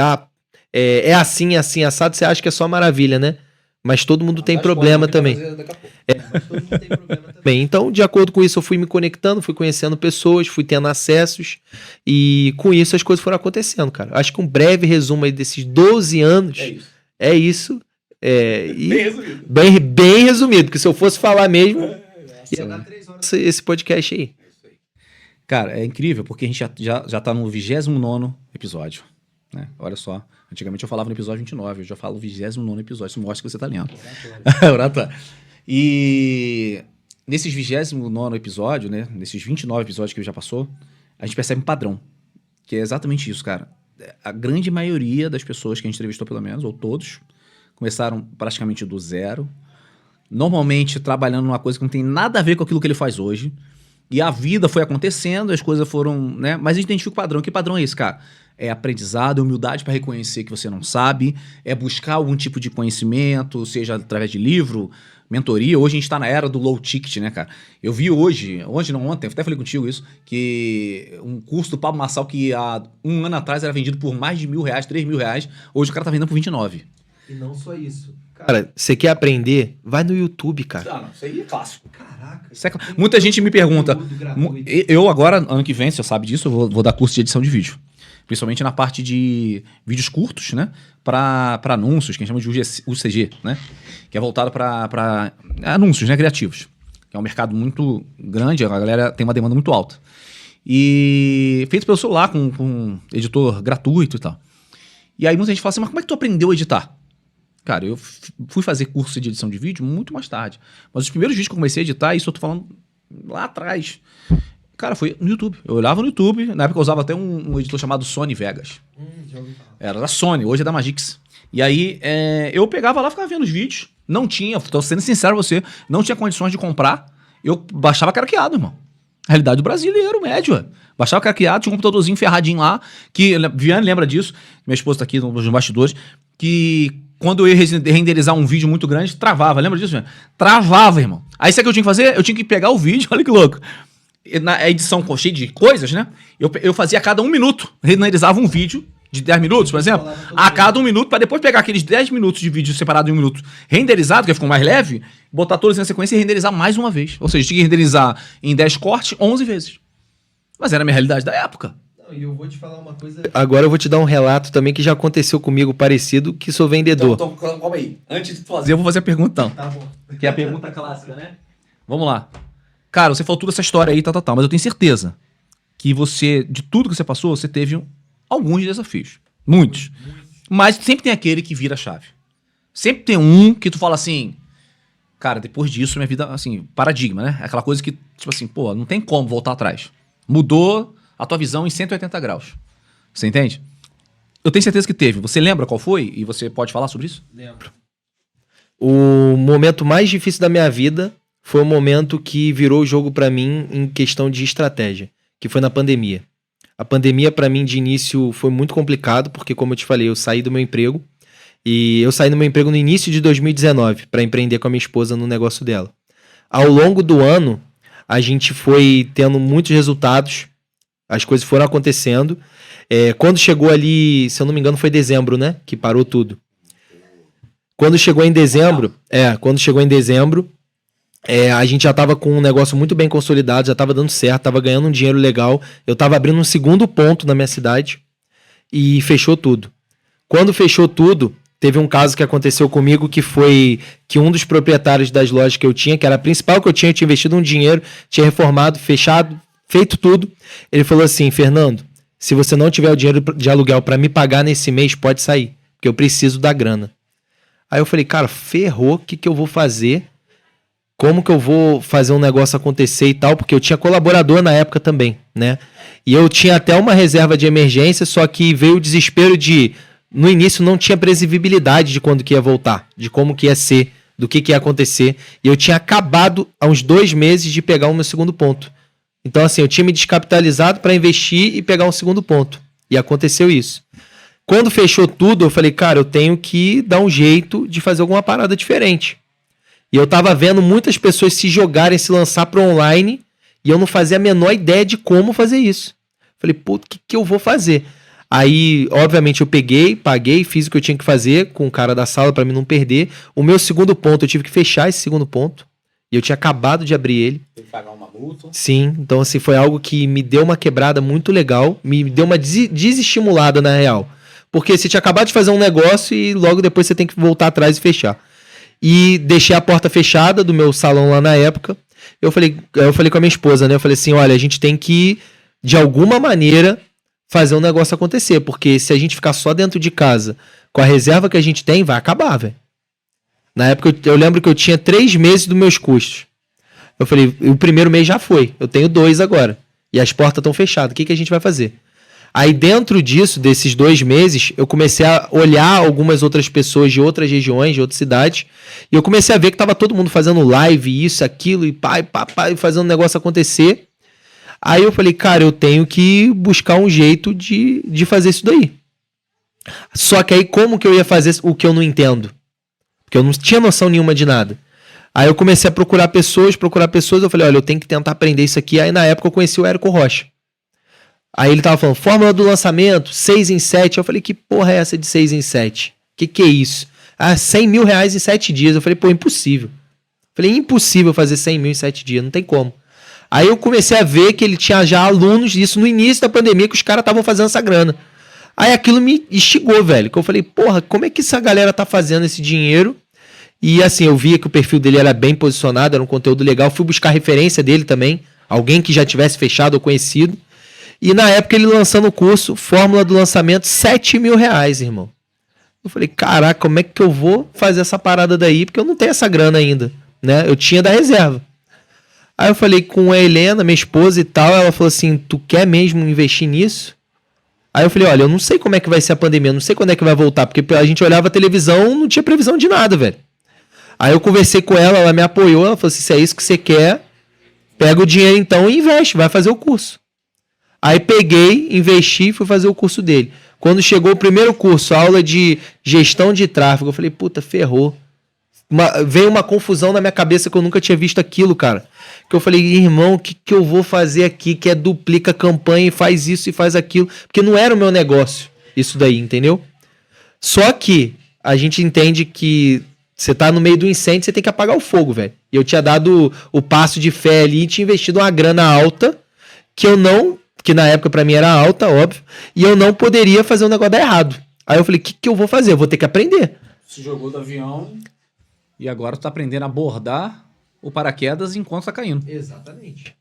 é assim, assado, você acha que é só maravilha, né? Mas todo mundo tem problema também. Mas todo mundo tem problema também. Então, de acordo com isso, eu fui me conectando, fui conhecendo pessoas, fui tendo acessos. E com isso as coisas foram acontecendo, cara. Acho que um breve resumo aí desses 12 anos é isso. Bem resumido. Bem resumido, porque se eu fosse falar mesmo, ia dar 3 horas esse podcast aí. Cara, é incrível, porque a gente já tá no 29º episódio. Né? Olha só. Antigamente eu falava no episódio 29, eu já falo 29º episódio, isso mostra que você tá lendo. E nesses 29º episódio, né, nesses 29 episódios que já passou, a gente percebe um padrão, que é exatamente isso, cara. A grande maioria das pessoas que a gente entrevistou, pelo menos, ou todos, começaram praticamente do zero, normalmente trabalhando numa coisa que não tem nada a ver com aquilo que ele faz hoje, e a vida foi acontecendo, as coisas foram, né, mas a gente identifica o padrão. Que padrão é esse, cara? É aprendizado, é humildade para reconhecer que você não sabe, é buscar algum tipo de conhecimento, seja através de livro, mentoria. Hoje a gente está na era do low ticket, né, cara? Eu vi ontem, até falei contigo isso, que um curso do Pablo Marçal que há um ano atrás era vendido por mais de R$1.000, R$3.000, hoje o cara tá vendendo por 29. E não só isso. Cara, você quer aprender? Vai no YouTube, cara. Ah, não, isso aí é clássico. Caraca. Muita gente me pergunta. Eu agora, ano que vem, você sabe disso, eu vou dar curso de edição de vídeo. Principalmente na parte de vídeos curtos, né? Para anúncios, que a gente chama de UCG, né? Que é voltado para anúncios, né? Criativos. Que é um mercado muito grande, a galera tem uma demanda muito alta. E feito pelo celular, com um editor gratuito e tal. E aí muita gente fala assim, mas como é que tu aprendeu a editar? Cara, eu fui fazer curso de edição de vídeo muito mais tarde. Mas os primeiros vídeos que eu comecei a editar, isso eu tô falando lá atrás, cara, foi no YouTube. Eu olhava no YouTube, na época eu usava até um editor chamado Sony Vegas. Era da Sony, hoje é da Magix. E aí eu pegava lá, ficava vendo os vídeos. Não tinha, tô sendo sincero com você, não tinha condições de comprar. Eu baixava craqueado, irmão. Realidade do brasileiro, médio. Baixava craqueado, tinha um computadorzinho ferradinho lá, que Viane lembra disso, minha esposa tá aqui nos bastidores, que quando eu ia renderizar um vídeo muito grande, travava. Lembra disso, Viane? Travava, irmão. Aí sabe o que eu tinha que fazer? Eu tinha que pegar o vídeo, olha que louco. Na edição cheia de coisas, né? Eu fazia a cada 1 minuto, renderizava um vídeo de 10 minutos, por exemplo, a cada 1 minuto, para depois pegar aqueles 10 minutos de vídeo separado em 1 minuto renderizado, que ficou mais leve, botar todos na sequência e renderizar mais uma vez. Ou seja, tinha que renderizar em 10 cortes 11 vezes. Mas era a minha realidade da época. E eu vou te falar uma coisa. Agora eu vou te dar um relato também que já aconteceu comigo parecido, que sou vendedor. Então, calma aí. Antes de fazer, eu vou fazer a pergunta então. Tá bom. Que é a pergunta clássica, né? Vamos lá. Cara, você falou toda essa história aí, tal, mas eu tenho certeza que você, de tudo que você passou, você teve alguns desafios. Muitos. Mas sempre tem aquele que vira a chave. Sempre tem um que tu fala assim, cara, depois disso, minha vida, assim, paradigma, né? Aquela coisa que, tipo assim, pô, não tem como voltar atrás. Mudou a tua visão em 180 graus. Você entende? Eu tenho certeza que teve. Você lembra qual foi? E você pode falar sobre isso? Lembro. O momento mais difícil da minha vida foi o momento que virou o jogo pra mim em questão de estratégia, que foi na pandemia. A pandemia pra mim de início foi muito complicado, porque como eu te falei, eu saí do meu emprego, e eu saí do meu emprego no início de 2019 pra empreender com a minha esposa no negócio dela. Ao longo do ano, a gente foi tendo muitos resultados, as coisas foram acontecendo. Quando chegou ali, se eu não me engano, foi dezembro, né? Que parou tudo. Quando chegou em dezembro, a gente já tava com um negócio muito bem consolidado, já tava dando certo, tava ganhando um dinheiro legal. Eu tava abrindo um segundo ponto na minha cidade e fechou tudo. Quando fechou tudo, teve um caso que aconteceu comigo que foi que um dos proprietários das lojas que eu tinha, que era a principal que eu tinha investido um dinheiro, tinha reformado, fechado, feito tudo. Ele falou assim, Fernando, se você não tiver o dinheiro de aluguel para me pagar nesse mês, pode sair, porque eu preciso da grana. Aí eu falei, cara, ferrou, o que eu vou fazer? Como que eu vou fazer um negócio acontecer e tal? Porque eu tinha colaborador na época também, né? E eu tinha até uma reserva de emergência, só que veio o desespero de... No início não tinha previsibilidade de quando que ia voltar, de como que ia ser, do que ia acontecer. E eu tinha acabado há uns 2 meses de pegar o meu segundo ponto. Então assim, eu tinha me descapitalizado para investir e pegar um segundo ponto. E aconteceu isso. Quando fechou tudo, eu falei, cara, eu tenho que dar um jeito de fazer alguma parada diferente. E eu tava vendo muitas pessoas se jogarem, se lançar pro online, e eu não fazia a menor ideia de como fazer isso. Falei, pô, o que eu vou fazer? Aí, obviamente, eu paguei, fiz o que eu tinha que fazer com o cara da sala pra mim não perder. O meu segundo ponto, eu tive que fechar esse segundo ponto. E eu tinha acabado de abrir ele. Tem que pagar uma multa. Sim, então assim, foi algo que me deu uma quebrada muito legal, me deu uma desestimulada na real. Porque você tinha acabado de fazer um negócio e logo depois você tem que voltar atrás e fechar. E deixei a porta fechada do meu salão lá na época. Eu falei com a minha esposa, né? Eu falei assim, olha, a gente tem que, de alguma maneira, fazer um negócio acontecer. Porque se a gente ficar só dentro de casa, com a reserva que a gente tem, vai acabar, velho. Na época, eu lembro que eu tinha 3 meses dos meus custos. Eu falei, o primeiro mês já foi. Eu tenho 2 agora. E as portas estão fechadas. O que a gente vai fazer? Aí dentro disso, desses 2 meses, eu comecei a olhar algumas outras pessoas de outras regiões, de outras cidades, e eu comecei a ver que tava todo mundo fazendo live, isso, aquilo, e fazendo o negócio acontecer. Aí eu falei, cara, eu tenho que buscar um jeito de fazer isso daí. Só que aí como que eu ia fazer o que eu não entendo? Porque eu não tinha noção nenhuma de nada. Aí eu comecei a procurar pessoas, eu falei, olha, eu tenho que tentar aprender isso aqui. Aí na época eu conheci o Érico Rocha. Aí ele tava falando, fórmula do lançamento, 6 em 7. Eu falei, que porra é essa de 6 em 7? Que é isso? 100 mil reais em 7 dias. Eu falei, pô, impossível. Falei, impossível fazer 100 mil em 7 dias, não tem como. Aí eu comecei a ver que ele tinha já alunos, isso no início da pandemia, que os caras estavam fazendo essa grana. Aí aquilo me instigou, velho, que eu falei, porra, como é que essa galera tá fazendo esse dinheiro? E assim, eu via que o perfil dele era bem posicionado, era um conteúdo legal, fui buscar referência dele também, alguém que já tivesse fechado ou conhecido. E na época ele lançando o curso, fórmula do lançamento, 7 mil reais, irmão. Eu falei, caraca, como é que eu vou fazer essa parada daí? Porque eu não tenho essa grana ainda, né? Eu tinha da reserva. Aí eu falei com a Helena, minha esposa e tal, ela falou assim, tu quer mesmo investir nisso? Aí eu falei, olha, eu não sei como é que vai ser a pandemia, não sei quando é que vai voltar, porque a gente olhava a televisão, não tinha previsão de nada, velho. Aí eu conversei com ela me apoiou, ela falou assim, se é isso que você quer, pega o dinheiro então e investe, vai fazer o curso. Aí peguei, investi e fui fazer o curso dele. Quando chegou o primeiro curso, aula de gestão de tráfego, eu falei, puta, ferrou. Veio uma confusão na minha cabeça que eu nunca tinha visto aquilo, cara. Que eu falei, irmão, o que eu vou fazer aqui? Que é duplica a campanha e faz isso e faz aquilo. Porque não era o meu negócio, isso daí, entendeu? Só que a gente entende que você tá no meio do incêndio, você tem que apagar o fogo, velho. E eu tinha dado o passo de fé ali e tinha investido uma grana alta que na época pra mim era alta, óbvio, e eu não poderia fazer um negócio dar errado. Aí eu falei, o que eu vou fazer? Eu vou ter que aprender. Se jogou do avião e agora tu tá aprendendo a abordar o paraquedas enquanto tá caindo. Exatamente.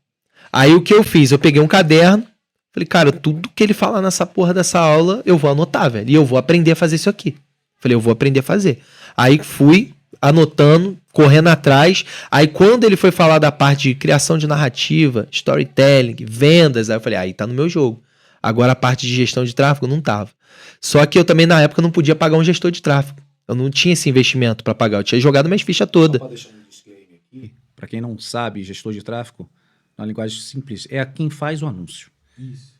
Aí o que eu fiz? Eu peguei um caderno, falei, cara, tudo que ele falar nessa porra dessa aula, eu vou anotar, velho, e eu vou aprender a fazer isso aqui. Falei, eu vou aprender a fazer. Aí fui anotando, correndo atrás. Aí quando ele foi falar da parte de criação de narrativa, storytelling, vendas, aí eu falei, aí tá no meu jogo. Agora a parte de gestão de tráfego não tava. Só que eu também na época não podia pagar um gestor de tráfego. Eu não tinha esse investimento para pagar. Eu tinha jogado minhas fichas todas. Só pra deixar um disclaimer aqui, pra quem não sabe, gestor de tráfego, na linguagem simples, é quem faz o anúncio. Isso.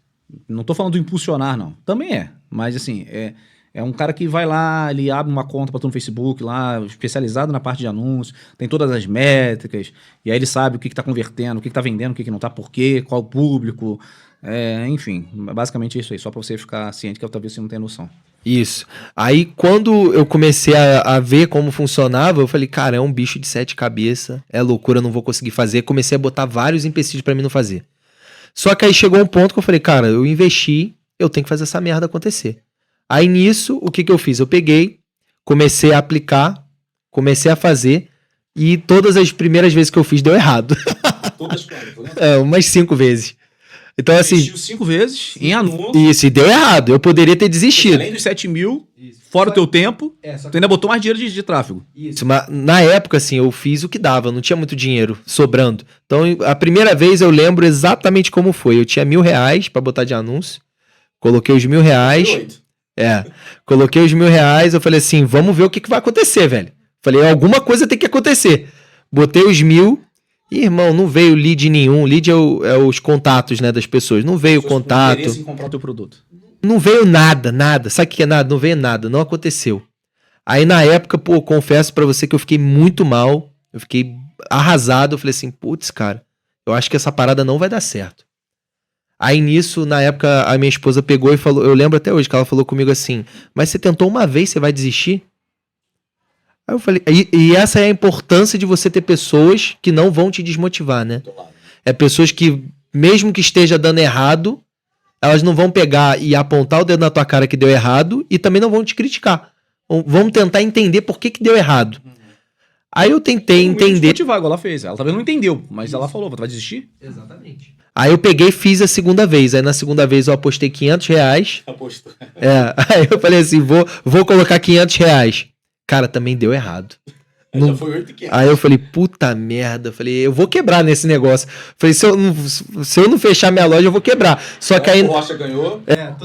Não tô falando do impulsionar, não. Também é. Mas assim, é um cara que vai lá, ele abre uma conta para tu no Facebook lá, especializado na parte de anúncio, tem todas as métricas, e aí ele sabe o que tá convertendo, o que tá vendendo, o que não tá, por quê, qual o público, enfim, basicamente isso aí, só para você ficar ciente que talvez você não tenha noção. Isso. Aí quando eu comecei a ver como funcionava, eu falei, cara, é um bicho de 7 cabeças, é loucura, eu não vou conseguir fazer. Comecei a botar vários empecilhos para mim não fazer. Só que aí chegou um ponto que eu falei, cara, eu investi, eu tenho que fazer essa merda acontecer. Aí nisso, o que eu fiz? Eu peguei, comecei a aplicar, comecei a fazer, e todas as primeiras vezes que eu fiz deu errado. Todas quantas, né? Umas 5 vezes. Então assim... Investiu 5 vezes em anúncio. Isso, e deu errado. Eu poderia ter desistido. Além dos 7 mil, fora o teu tempo, tu ainda botou mais dinheiro de tráfego. Isso, mas na época, assim, eu fiz o que dava, não tinha muito dinheiro sobrando. Então, a primeira vez eu lembro exatamente como foi. Eu tinha R$1.000 pra botar de anúncio, coloquei os R$1.000. Coloquei os R$1.000, eu falei assim, vamos ver o que vai acontecer, velho. Falei, alguma coisa tem que acontecer. Botei os 1.000, e, irmão, não veio lead nenhum. Lead é os contatos, né, das pessoas. Não veio contato. Interesse em comprar o teu produto. Não veio nada. Sabe o que é nada? Não veio nada, não aconteceu. Aí na época, pô, confesso pra você que eu fiquei muito mal. Eu fiquei arrasado. Eu falei assim, putz, cara, eu acho que essa parada não vai dar certo. Aí nisso, na época, a minha esposa pegou e falou, eu lembro até hoje que ela falou comigo assim, mas você tentou uma vez, você vai desistir? Aí eu falei, e essa é a importância de você ter pessoas que não vão te desmotivar, né? É pessoas que, mesmo que esteja dando errado, elas não vão pegar e apontar o dedo na tua cara que deu errado e também não vão te criticar. Vão tentar entender por que deu errado. Aí eu tentei entender... Desmotivar, igual ela fez. Ela talvez não entendeu, mas ela falou, tu vai desistir? Exatamente. Aí eu peguei e fiz a segunda vez. Aí na segunda vez eu apostei R$500. Apostou. Aí eu falei assim, vou colocar R$500. Cara, também deu errado. Já foi 8,500. Aí eu falei, puta merda. Falei, eu vou quebrar nesse negócio. Falei, se eu não fechar minha loja, eu vou quebrar. Só que aí... O Rocha ganhou.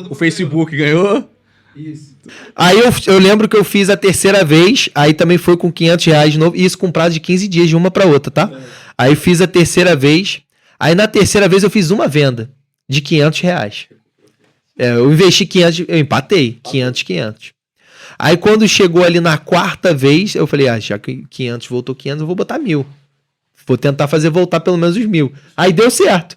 O Facebook ganhou. Isso. Aí eu lembro que eu fiz a terceira vez. Aí também foi com R$500 de novo. E isso com prazo de 15 dias, de uma pra outra, tá? Aí fiz a terceira vez. Aí na terceira vez eu fiz uma venda de R$500. Eu investi 500, eu empatei. 500. Aí quando chegou ali na quarta vez, eu falei, já que 500 voltou 500, eu vou botar 1.000. Vou tentar fazer voltar pelo menos os 1.000. Aí deu certo.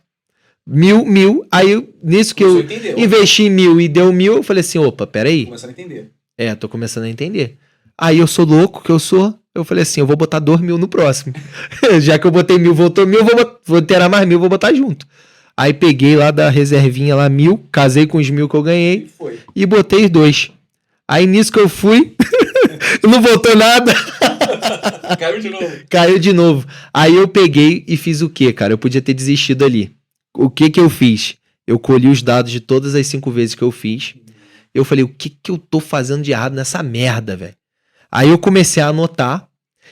1.000. Aí nisso que eu investi em 1.000 e deu 1.000, eu falei assim, opa, peraí. Começando a entender. Tô começando a entender. Aí eu sou louco que eu sou, eu falei assim, eu vou botar 2.000 no próximo. Já que eu botei 1.000, voltou 1.000, vou ter mais 1.000, vou botar junto. Aí peguei lá da reservinha lá 1.000, casei com os 1.000 que eu ganhei e botei 2. Aí nisso que eu fui, não voltou nada. Caiu de novo. Caiu de novo. Aí eu peguei e fiz o quê, cara? Eu podia ter desistido ali. O que eu fiz? Eu colhi os dados de todas as 5 vezes que eu fiz. Eu falei, o que eu tô fazendo de errado nessa merda, velho? Aí eu comecei a anotar.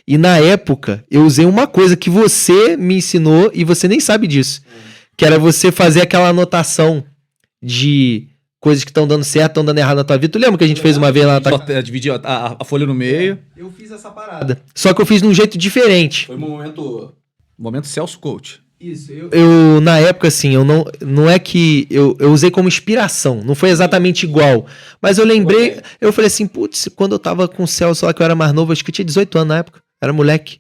E na época, eu usei uma coisa que você me ensinou e você nem sabe disso. Que era você fazer aquela anotação de coisas que estão dando certo, estão dando errado na tua vida. Tu lembra que a gente fez uma vez lá na tua... Dividir a folha no meio. Eu fiz essa parada. Só que eu fiz de um jeito diferente. Foi um momento Celso Coach. Isso, eu na época, assim, eu não é que eu usei como inspiração, não foi exatamente igual, mas eu lembrei, eu falei assim, putz, quando eu tava com o Celso lá, que eu era mais novo, acho que eu tinha 18 anos na época, era moleque.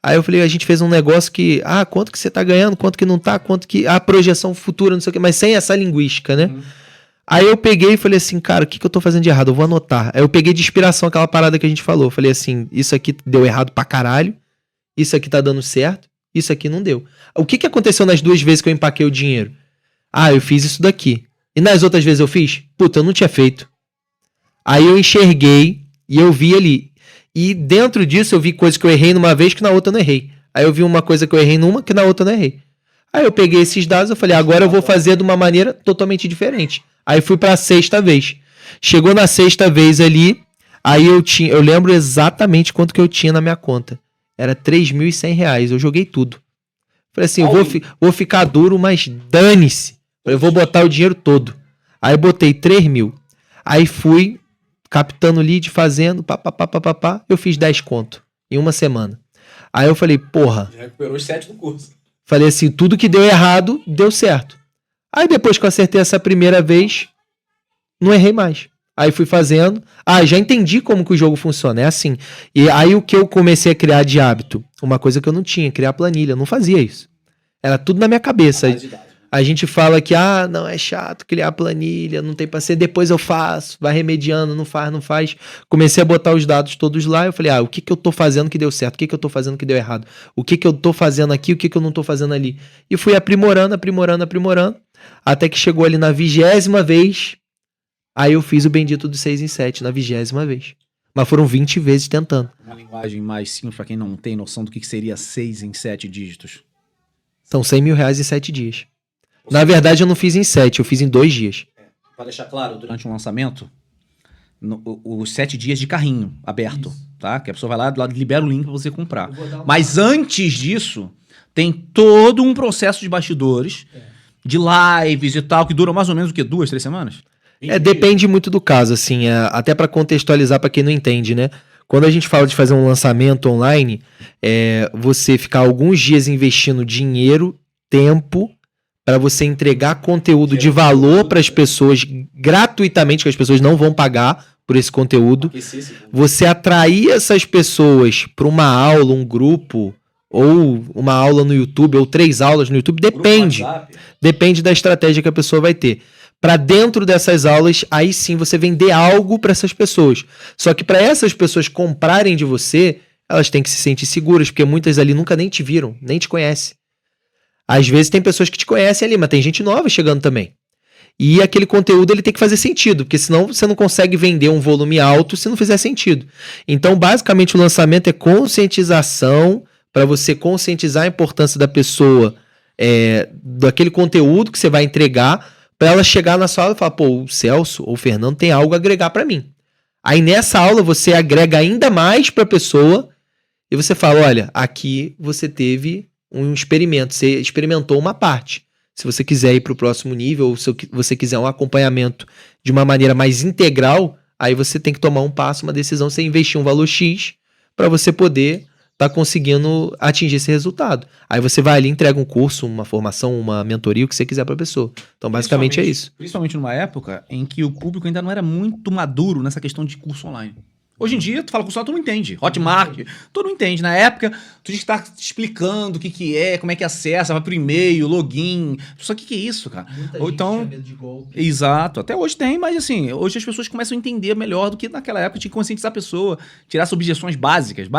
Aí eu falei, a gente fez um negócio que, quanto que você tá ganhando, quanto que não tá, quanto que, a projeção futura, não sei o que, mas sem essa linguística, né? Aí eu peguei e falei assim, cara, o que eu tô fazendo de errado? Eu vou anotar. Aí eu peguei de inspiração aquela parada que a gente falou, falei assim, isso aqui deu errado pra caralho, isso aqui tá dando certo, isso aqui não deu. O que aconteceu nas 2 vezes que eu empaquei o dinheiro? Eu fiz isso daqui. E nas outras vezes eu fiz? Puta, eu não tinha feito. Aí eu enxerguei e eu vi ali. E dentro disso eu vi coisas que eu errei numa vez que na outra eu não errei. Aí eu vi uma coisa que eu errei numa que na outra eu não errei. Aí eu peguei esses dados e falei, agora eu vou fazer de uma maneira totalmente diferente. Aí fui pra 6ª vez. Chegou na 6ª vez ali, aí eu lembro exatamente quanto que eu tinha na minha conta. Era R$3.100. Eu joguei tudo. Falei assim, vou ficar duro, mas dane-se. Eu vou botar o dinheiro todo. Aí eu botei 3.000. Aí fui captando lead, fazendo, pá. Eu fiz 10 conto em uma semana. Aí eu falei, porra. Já recuperou os 7 do curso. Falei assim, tudo que deu errado, deu certo. Aí depois que eu acertei essa primeira vez, não errei mais. Aí fui fazendo. Já entendi como que o jogo funciona. É assim. E aí o que eu comecei a criar de hábito? Uma coisa que eu não tinha, criar planilha. Eu não fazia isso. Era tudo na minha cabeça. A gente fala que, não, é chato criar planilha, não tem paciência. Depois eu faço, vai remediando, não faz. Comecei a botar os dados todos lá. Eu falei, o que eu tô fazendo que deu certo? O que eu tô fazendo que deu errado? O que eu tô fazendo aqui? O que eu não tô fazendo ali? E fui aprimorando. Até que chegou ali na 20ª vez. Aí eu fiz o bendito do 6 em 7 na 20ª vez. Mas foram 20 vezes tentando. Uma linguagem mais simples para quem não tem noção do que seria 6 em 7 dígitos. São R$100 mil em 7 dias. Na verdade eu não fiz em 7, eu fiz em 2 dias. Para deixar claro, durante um lançamento, os 7 dias de carrinho aberto, tá? Que a pessoa vai lá libera o link para você comprar. Mas antes disso, tem todo um processo de bastidores, de lives e tal, que dura mais ou menos o quê? 2, 3 semanas? Depende muito do caso, assim, até para contextualizar para quem não entende, né? Quando a gente fala de fazer um lançamento online, você ficar alguns dias investindo dinheiro, tempo, para você entregar conteúdo de valor para as pessoas gratuitamente, que as pessoas não vão pagar por esse conteúdo. Você atrair essas pessoas para uma aula, um grupo, ou uma aula no YouTube, ou 3 aulas no YouTube, depende da estratégia que a pessoa vai ter. Para dentro dessas aulas, aí sim você vender algo para essas pessoas. Só que para essas pessoas comprarem de você, elas têm que se sentir seguras, porque muitas ali nunca nem te viram, nem te conhecem. Às vezes tem pessoas que te conhecem ali, mas tem gente nova chegando também. E aquele conteúdo ele tem que fazer sentido, porque senão você não consegue vender um volume alto se não fizer sentido. Então, basicamente, o lançamento é conscientização, para você conscientizar a importância da pessoa, daquele conteúdo que você vai entregar, para ela chegar na sua aula e falar, pô, o Celso ou o Fernando tem algo a agregar para mim. Aí nessa aula você agrega ainda mais para a pessoa e você fala, olha, aqui você teve um experimento, você experimentou uma parte. Se você quiser ir para o próximo nível, ou se você quiser um acompanhamento de uma maneira mais integral, aí você tem que tomar um passo, uma decisão, você investir um valor X para você poder tá conseguindo atingir esse resultado. Aí você vai ali, entrega um curso, uma formação, uma mentoria, o que você quiser para a pessoa. Então, basicamente é isso. Principalmente numa época em que o público ainda não era muito maduro nessa questão de curso online. Hoje em dia, tu fala com o todo mundo entende. Hotmart, todo mundo entende. Na época, tu tinha que estar explicando o que é, como é que acessa, vai pro e-mail, login. Só o que é isso, cara? Muita Ou gente então... tinha medo de golpe. Exato. Até hoje tem, mas assim, hoje as pessoas começam a entender melhor do que naquela época. Tinha que conscientizar a pessoa, tirar as objeções básicas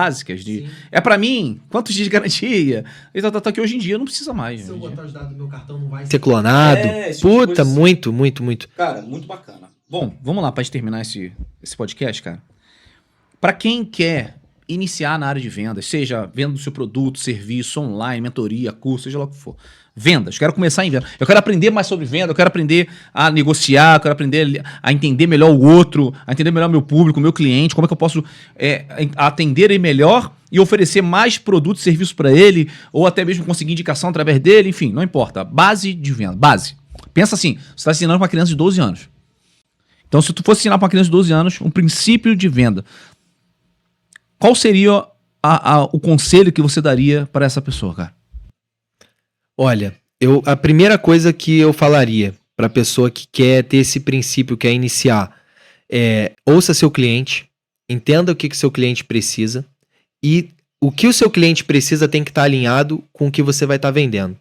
de... Sim. É pra mim? Quantos dias de garantia? E tal, que hoje em dia não precisa mais. Se eu Hoje em dia. botar os dados do meu cartão, não vai ser clonado. Esse tipo de Puta, coisa assim. muito, muito, muito. Cara, muito bacana. Bom, vamos lá pra gente terminar esse podcast, cara. Pra quem quer iniciar na área de vendas, seja venda do seu produto, serviço, online, mentoria, curso, seja lá o que for. Vendas, quero começar em venda. Eu quero aprender mais sobre venda, eu quero aprender a negociar, eu quero aprender a entender melhor o outro, a entender melhor o meu público, o meu cliente, como é que eu posso atender ele melhor e oferecer mais produtos e serviços para ele, ou até mesmo conseguir indicação através dele, enfim, não importa. Base de venda, base. Pensa assim, você está ensinando para uma criança de 12 anos. Então, se tu fosse ensinar para uma criança de 12 anos um princípio de venda, qual seria o conselho que você daria para essa pessoa, cara? Olha, a primeira coisa que eu falaria para a pessoa que quer ter esse princípio, quer iniciar, ouça seu cliente, entenda o que seu cliente precisa e o que o seu cliente precisa tem que estar alinhado com o que você vai estar vendendo.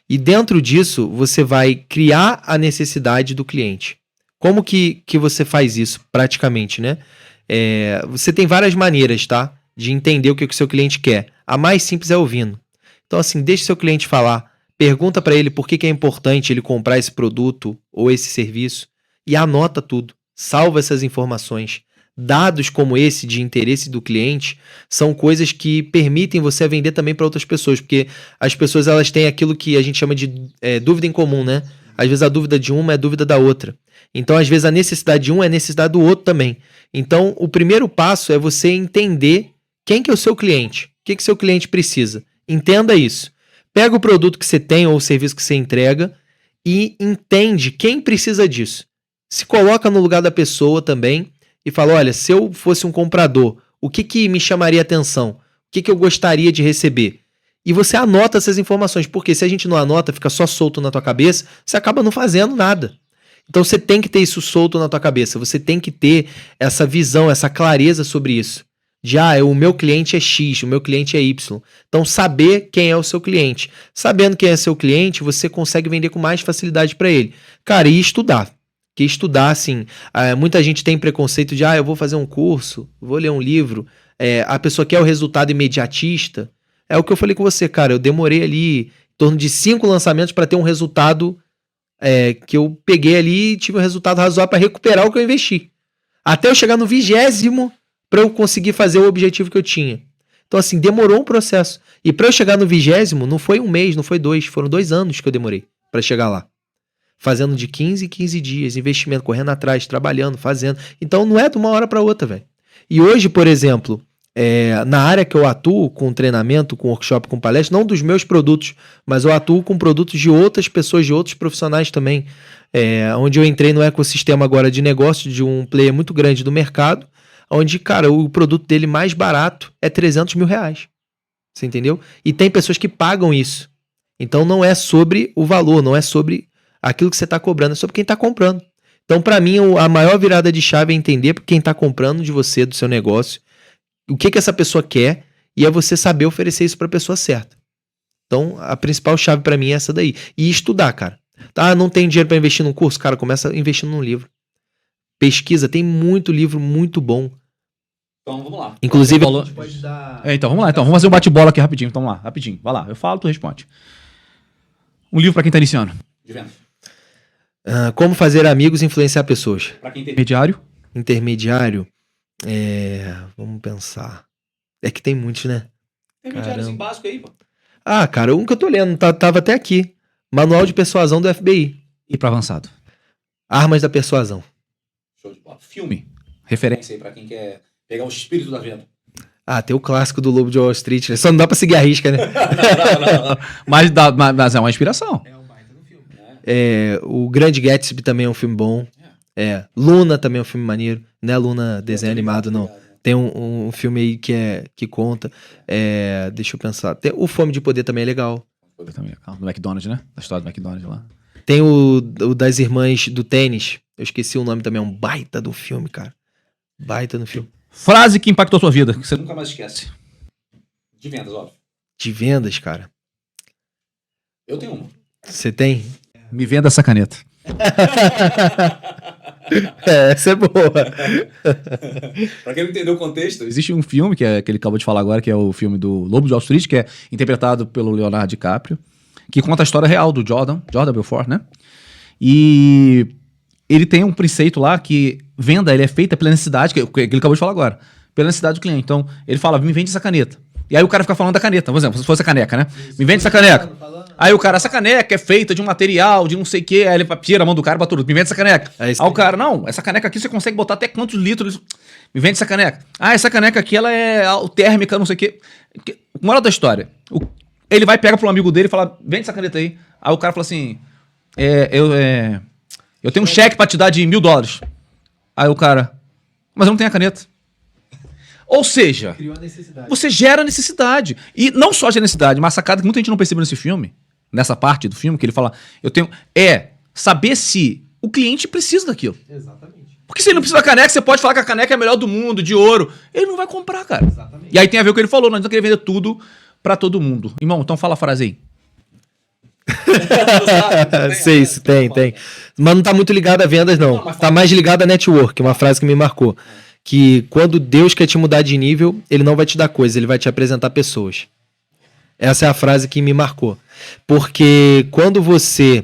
E dentro disso, você vai criar a necessidade do cliente. Como que você faz isso praticamente, né? Você tem várias maneiras, tá? De entender o que o seu cliente quer. A mais simples é ouvindo. Então, assim, deixe seu cliente falar. Pergunta para ele por que é importante ele comprar esse produto ou esse serviço. E anota tudo. Salva essas informações. Dados como esse de interesse do cliente são coisas que permitem você vender também para outras pessoas. Porque as pessoas elas têm aquilo que a gente chama de dúvida em comum, né? Às vezes a dúvida de uma é a dúvida da outra. Então, às vezes, a necessidade de um é a necessidade do outro também. Então, o primeiro passo é você entender quem que é o seu cliente. O que seu cliente precisa. Entenda isso. Pega o produto que você tem ou o serviço que você entrega e entende quem precisa disso. Se coloca no lugar da pessoa também e fala, olha, se eu fosse um comprador, o que me chamaria atenção? O que eu gostaria de receber? E você anota essas informações, porque se a gente não anota, fica só solto na tua cabeça, você acaba não fazendo nada. Então você tem que ter isso solto na tua cabeça, você tem que ter essa visão, essa clareza sobre isso. De, o meu cliente é X, o meu cliente é Y. Então saber quem é o seu cliente. Sabendo quem é seu cliente, você consegue vender com mais facilidade para ele. Cara, e estudar. Porque estudar, assim, muita gente tem preconceito de, eu vou fazer um curso, vou ler um livro. A pessoa quer o resultado imediatista. É o que eu falei com você, cara, eu demorei ali em torno de 5 lançamentos para ter um resultado que eu peguei ali e tive um resultado razoável para recuperar o que eu investi. Até eu chegar no 20º para eu conseguir fazer o objetivo que eu tinha. Então, assim, demorou um processo. E para eu chegar no 20º, não foi um mês, não foi 2, foram 2 anos que eu demorei para chegar lá. Fazendo de 15 em 15 dias, investimento, correndo atrás, trabalhando, fazendo. Então, não é de uma hora para outra, velho. E hoje, por exemplo, na área que eu atuo, com treinamento, com workshop, com palestra, não dos meus produtos, mas eu atuo com produtos de outras pessoas, de outros profissionais também. Onde eu entrei no ecossistema agora de negócio de um player muito grande do mercado, onde, cara, o produto dele mais barato é 300 mil reais. Você entendeu? E tem pessoas que pagam isso. Então não é sobre o valor, não é sobre aquilo que você está cobrando, é sobre quem está comprando. Então, para mim, a maior virada de chave é entender quem está comprando de você, do seu negócio, o que essa pessoa quer, e é você saber oferecer isso para a pessoa certa. Então, a principal chave para mim é essa daí. E estudar, cara. Não tem dinheiro para investir num curso? Cara, começa investindo num livro. Pesquisa, tem muito livro muito bom. Então, vamos lá. Inclusive, a gente pode dar... Então, vamos lá. Então, vamos fazer um bate-bola aqui rapidinho. Então, vamos lá, rapidinho. Vai lá, eu falo, tu responde. Um livro para quem tá iniciando. De venda. Como fazer amigos e influenciar pessoas. Para quem intermediário. Intermediário. Vamos pensar. É que tem muitos, né? Intermediário básico aí, pô. Cara, um que eu tô lendo, tava até aqui. Manual de Persuasão do FBI. E para avançado? Armas da Persuasão. Show de bola. Filme. Referência aí para quem quer pegar o espírito da venda. Tem o clássico do Lobo de Wall Street, né? Só não dá pra seguir a risca, né? não. Mas é uma inspiração. É um baita do filme. O Grande Gatsby também é um filme bom. Luna também é um filme maneiro. Não é Luna desenho animado, não. Tem um filme aí que conta. Deixa eu pensar. Tem o Fome de Poder também é legal. Do McDonald's, né? Da história do McDonald's lá. Tem o das irmãs do tênis. Eu esqueci o nome também. É um baita do filme, cara. Baita no filme. Frase que impactou a sua vida, que você nunca mais esquece. De vendas, óbvio. De vendas, cara. Eu tenho uma. Você tem? Me venda essa caneta. Essa é boa. Pra quem não entendeu o contexto, existe um filme que ele acabou de falar agora, que é o filme do Lobo de Wall Street, que é interpretado pelo Leonardo DiCaprio, que conta a história real do Jordan Belfort, né? E ele tem um preceito lá que venda ele é feita pela necessidade, que ele acabou de falar agora, pela necessidade do cliente. Então, ele fala, me vende essa caneta. E aí o cara fica falando da caneta, por exemplo, se fosse a caneca, né? Me vende essa caneca. Aí o cara, essa caneca é feita de um material, de não sei o quê. Aí ele tira a mão do cara pra tudo. Me vende essa caneca. Aí o cara, não, essa caneca aqui você consegue botar até quantos litros. Me vende essa caneca. Ah, essa caneca aqui ela é térmica, não sei o quê. Moral da história. Ele vai, pega pro amigo dele e fala, vende essa caneta aí. Aí o cara fala assim, eu tenho um cheque pra te dar de $1.000. Aí o cara, mas eu não tenho a caneta. Ou seja, você gera necessidade. E não só gera necessidade, mas a sacada que muita gente não percebeu nesse filme, nessa parte do filme, que ele fala, saber se o cliente precisa daquilo. Exatamente. Porque se ele não precisa da caneca, você pode falar que a caneca é a melhor do mundo, de ouro. Ele não vai comprar, cara. Exatamente. E aí tem a ver com o que ele falou, não adianta querer vender tudo pra todo mundo. Irmão, então fala a frase aí. Sei, isso tem. Mas não tá muito ligado a vendas, não. Tá mais ligado a network, uma frase que me marcou. Que quando Deus quer te mudar de nível, ele não vai te dar coisas, ele vai te apresentar pessoas. Essa é a frase que me marcou. Porque quando você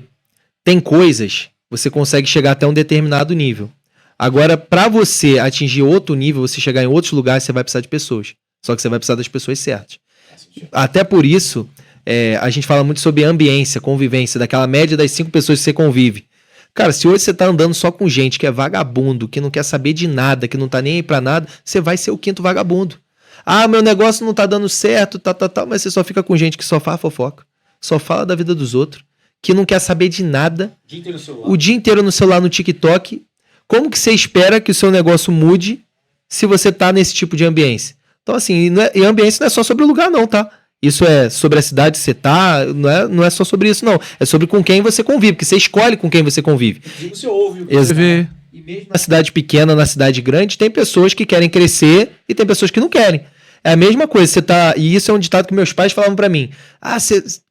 tem coisas, você consegue chegar até um determinado nível. Agora, para você atingir outro nível, você chegar em outros lugares, você vai precisar de pessoas. Só que você vai precisar das pessoas certas. Até por isso, a gente fala muito sobre ambiência, convivência, daquela média das 5 pessoas que você convive. Cara, se hoje você tá andando só com gente que é vagabundo, que não quer saber de nada, que não tá nem aí pra nada, você vai ser o 5º vagabundo. Ah, meu negócio não tá dando certo, mas você só fica com gente que só fala fofoca, só fala da vida dos outros, que não quer saber de nada. O dia inteiro no celular, no TikTok. Como que você espera que o seu negócio mude se você tá nesse tipo de ambiência? Então, assim, e a ambiência não é só sobre o lugar, não, tá? Isso é sobre a cidade que você tá, não é só sobre isso, não. É sobre com quem você convive, porque você escolhe com quem você convive. E você ouve o que você vê. E mesmo na cidade pequena, na cidade grande, tem pessoas que querem crescer e tem pessoas que não querem. É a mesma coisa, você tá. E isso é um ditado que meus pais falavam pra mim.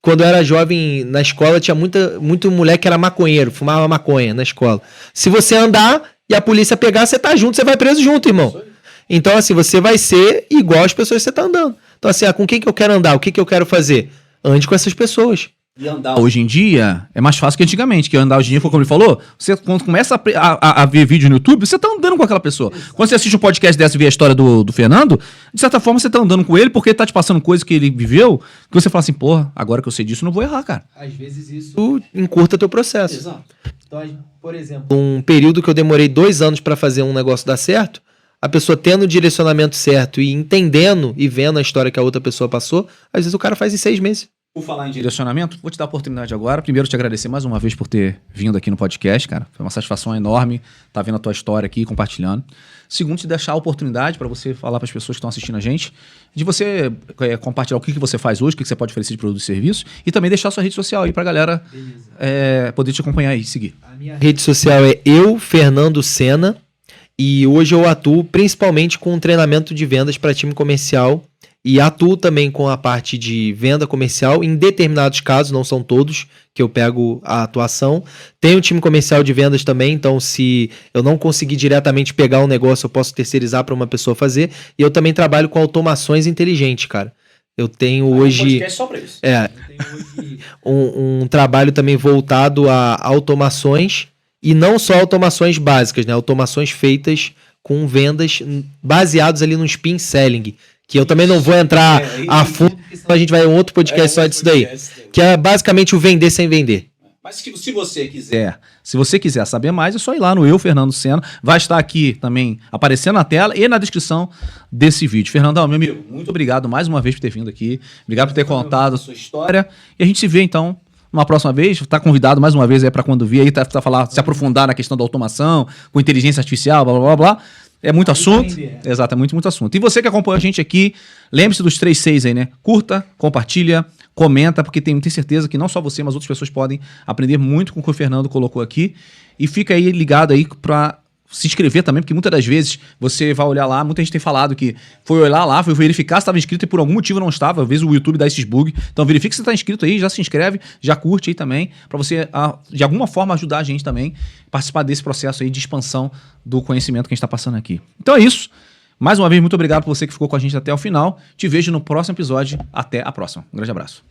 Quando eu era jovem na escola, tinha muito moleque que era maconheiro, fumava maconha na escola. Se você andar e a polícia pegar, você tá junto, você vai preso junto, irmão. Então, assim, você vai ser igual às pessoas que você tá andando. Então, assim, com quem que eu quero andar? O que eu quero fazer? Ande com essas pessoas. E andar hoje em dia é mais fácil que antigamente, que andar hoje em dia, como ele falou, você quando começa a ver vídeo no YouTube, você tá andando com aquela pessoa. Exato. Quando você assiste um podcast dessa e vê a história do Fernando, de certa forma você tá andando com ele porque ele tá te passando coisas que ele viveu, que você fala assim, porra, agora que eu sei disso, eu não vou errar, cara. Às vezes isso encurta teu processo. Exato. Então, por exemplo, um período que eu demorei 2 anos para fazer um negócio dar certo, a pessoa tendo o direcionamento certo e entendendo e vendo a história que a outra pessoa passou, às vezes o cara faz em 6 meses. Por falar em direcionamento, vou te dar a oportunidade agora. Primeiro, te agradecer mais uma vez por ter vindo aqui no podcast, cara. Foi uma satisfação enorme estar vendo a tua história aqui, compartilhando. Segundo, te deixar a oportunidade para você falar para as pessoas que estão assistindo a gente, de você compartilhar o que você faz hoje, o que você pode oferecer de produto e serviço, e também deixar a sua rede social aí para a galera poder te acompanhar e seguir. A minha rede social é Fernando Sena. E hoje eu atuo principalmente com treinamento de vendas para time comercial e atuo também com a parte de venda comercial em determinados casos, não são todos, que eu pego a atuação. Tenho um time comercial de vendas também, então se eu não conseguir diretamente pegar um negócio, eu posso terceirizar para uma pessoa fazer. E eu também trabalho com automações inteligentes, cara. Eu tenho hoje... podcast só pra isso. Eu tenho hoje um trabalho também voltado a automações. E não só automações básicas, né? Automações feitas com vendas baseados ali no spin selling. Que eu também não vou entrar a fundo, porque senão a gente vai em outro podcast só disso daí. Que é basicamente o vender sem vender. Mas se você quiser saber mais, é só ir lá no Fernando Sena. Vai estar aqui também aparecendo na tela e na descrição desse vídeo. Fernandão, meu amigo, muito obrigado mais uma vez por ter vindo aqui. Obrigado por ter contado a sua história. E a gente se vê, então, uma próxima vez. Tá convidado mais uma vez aí para quando vir aí, falar, se aprofundar na questão da automação, com inteligência artificial, blá, blá, blá. É muito assunto. Exato, é muito assunto. E você que acompanha a gente aqui, lembre-se dos 3 Cs aí, né? Curta, compartilha, comenta, porque tenho certeza que não só você, mas outras pessoas podem aprender muito com o que o Fernando colocou aqui. E fica aí ligado aí para se inscrever também, porque muitas das vezes você vai olhar lá, muita gente tem falado que foi olhar lá, foi verificar se estava inscrito e por algum motivo não estava. Às vezes o YouTube dá esses bugs. Então verifica se você está inscrito aí, já se inscreve, já curte aí também, para você, de alguma forma, ajudar a gente também a participar desse processo aí de expansão do conhecimento que a gente está passando aqui. Então é isso. Mais uma vez, muito obrigado por você que ficou com a gente até o final. Te vejo no próximo episódio. Até a próxima. Um grande abraço.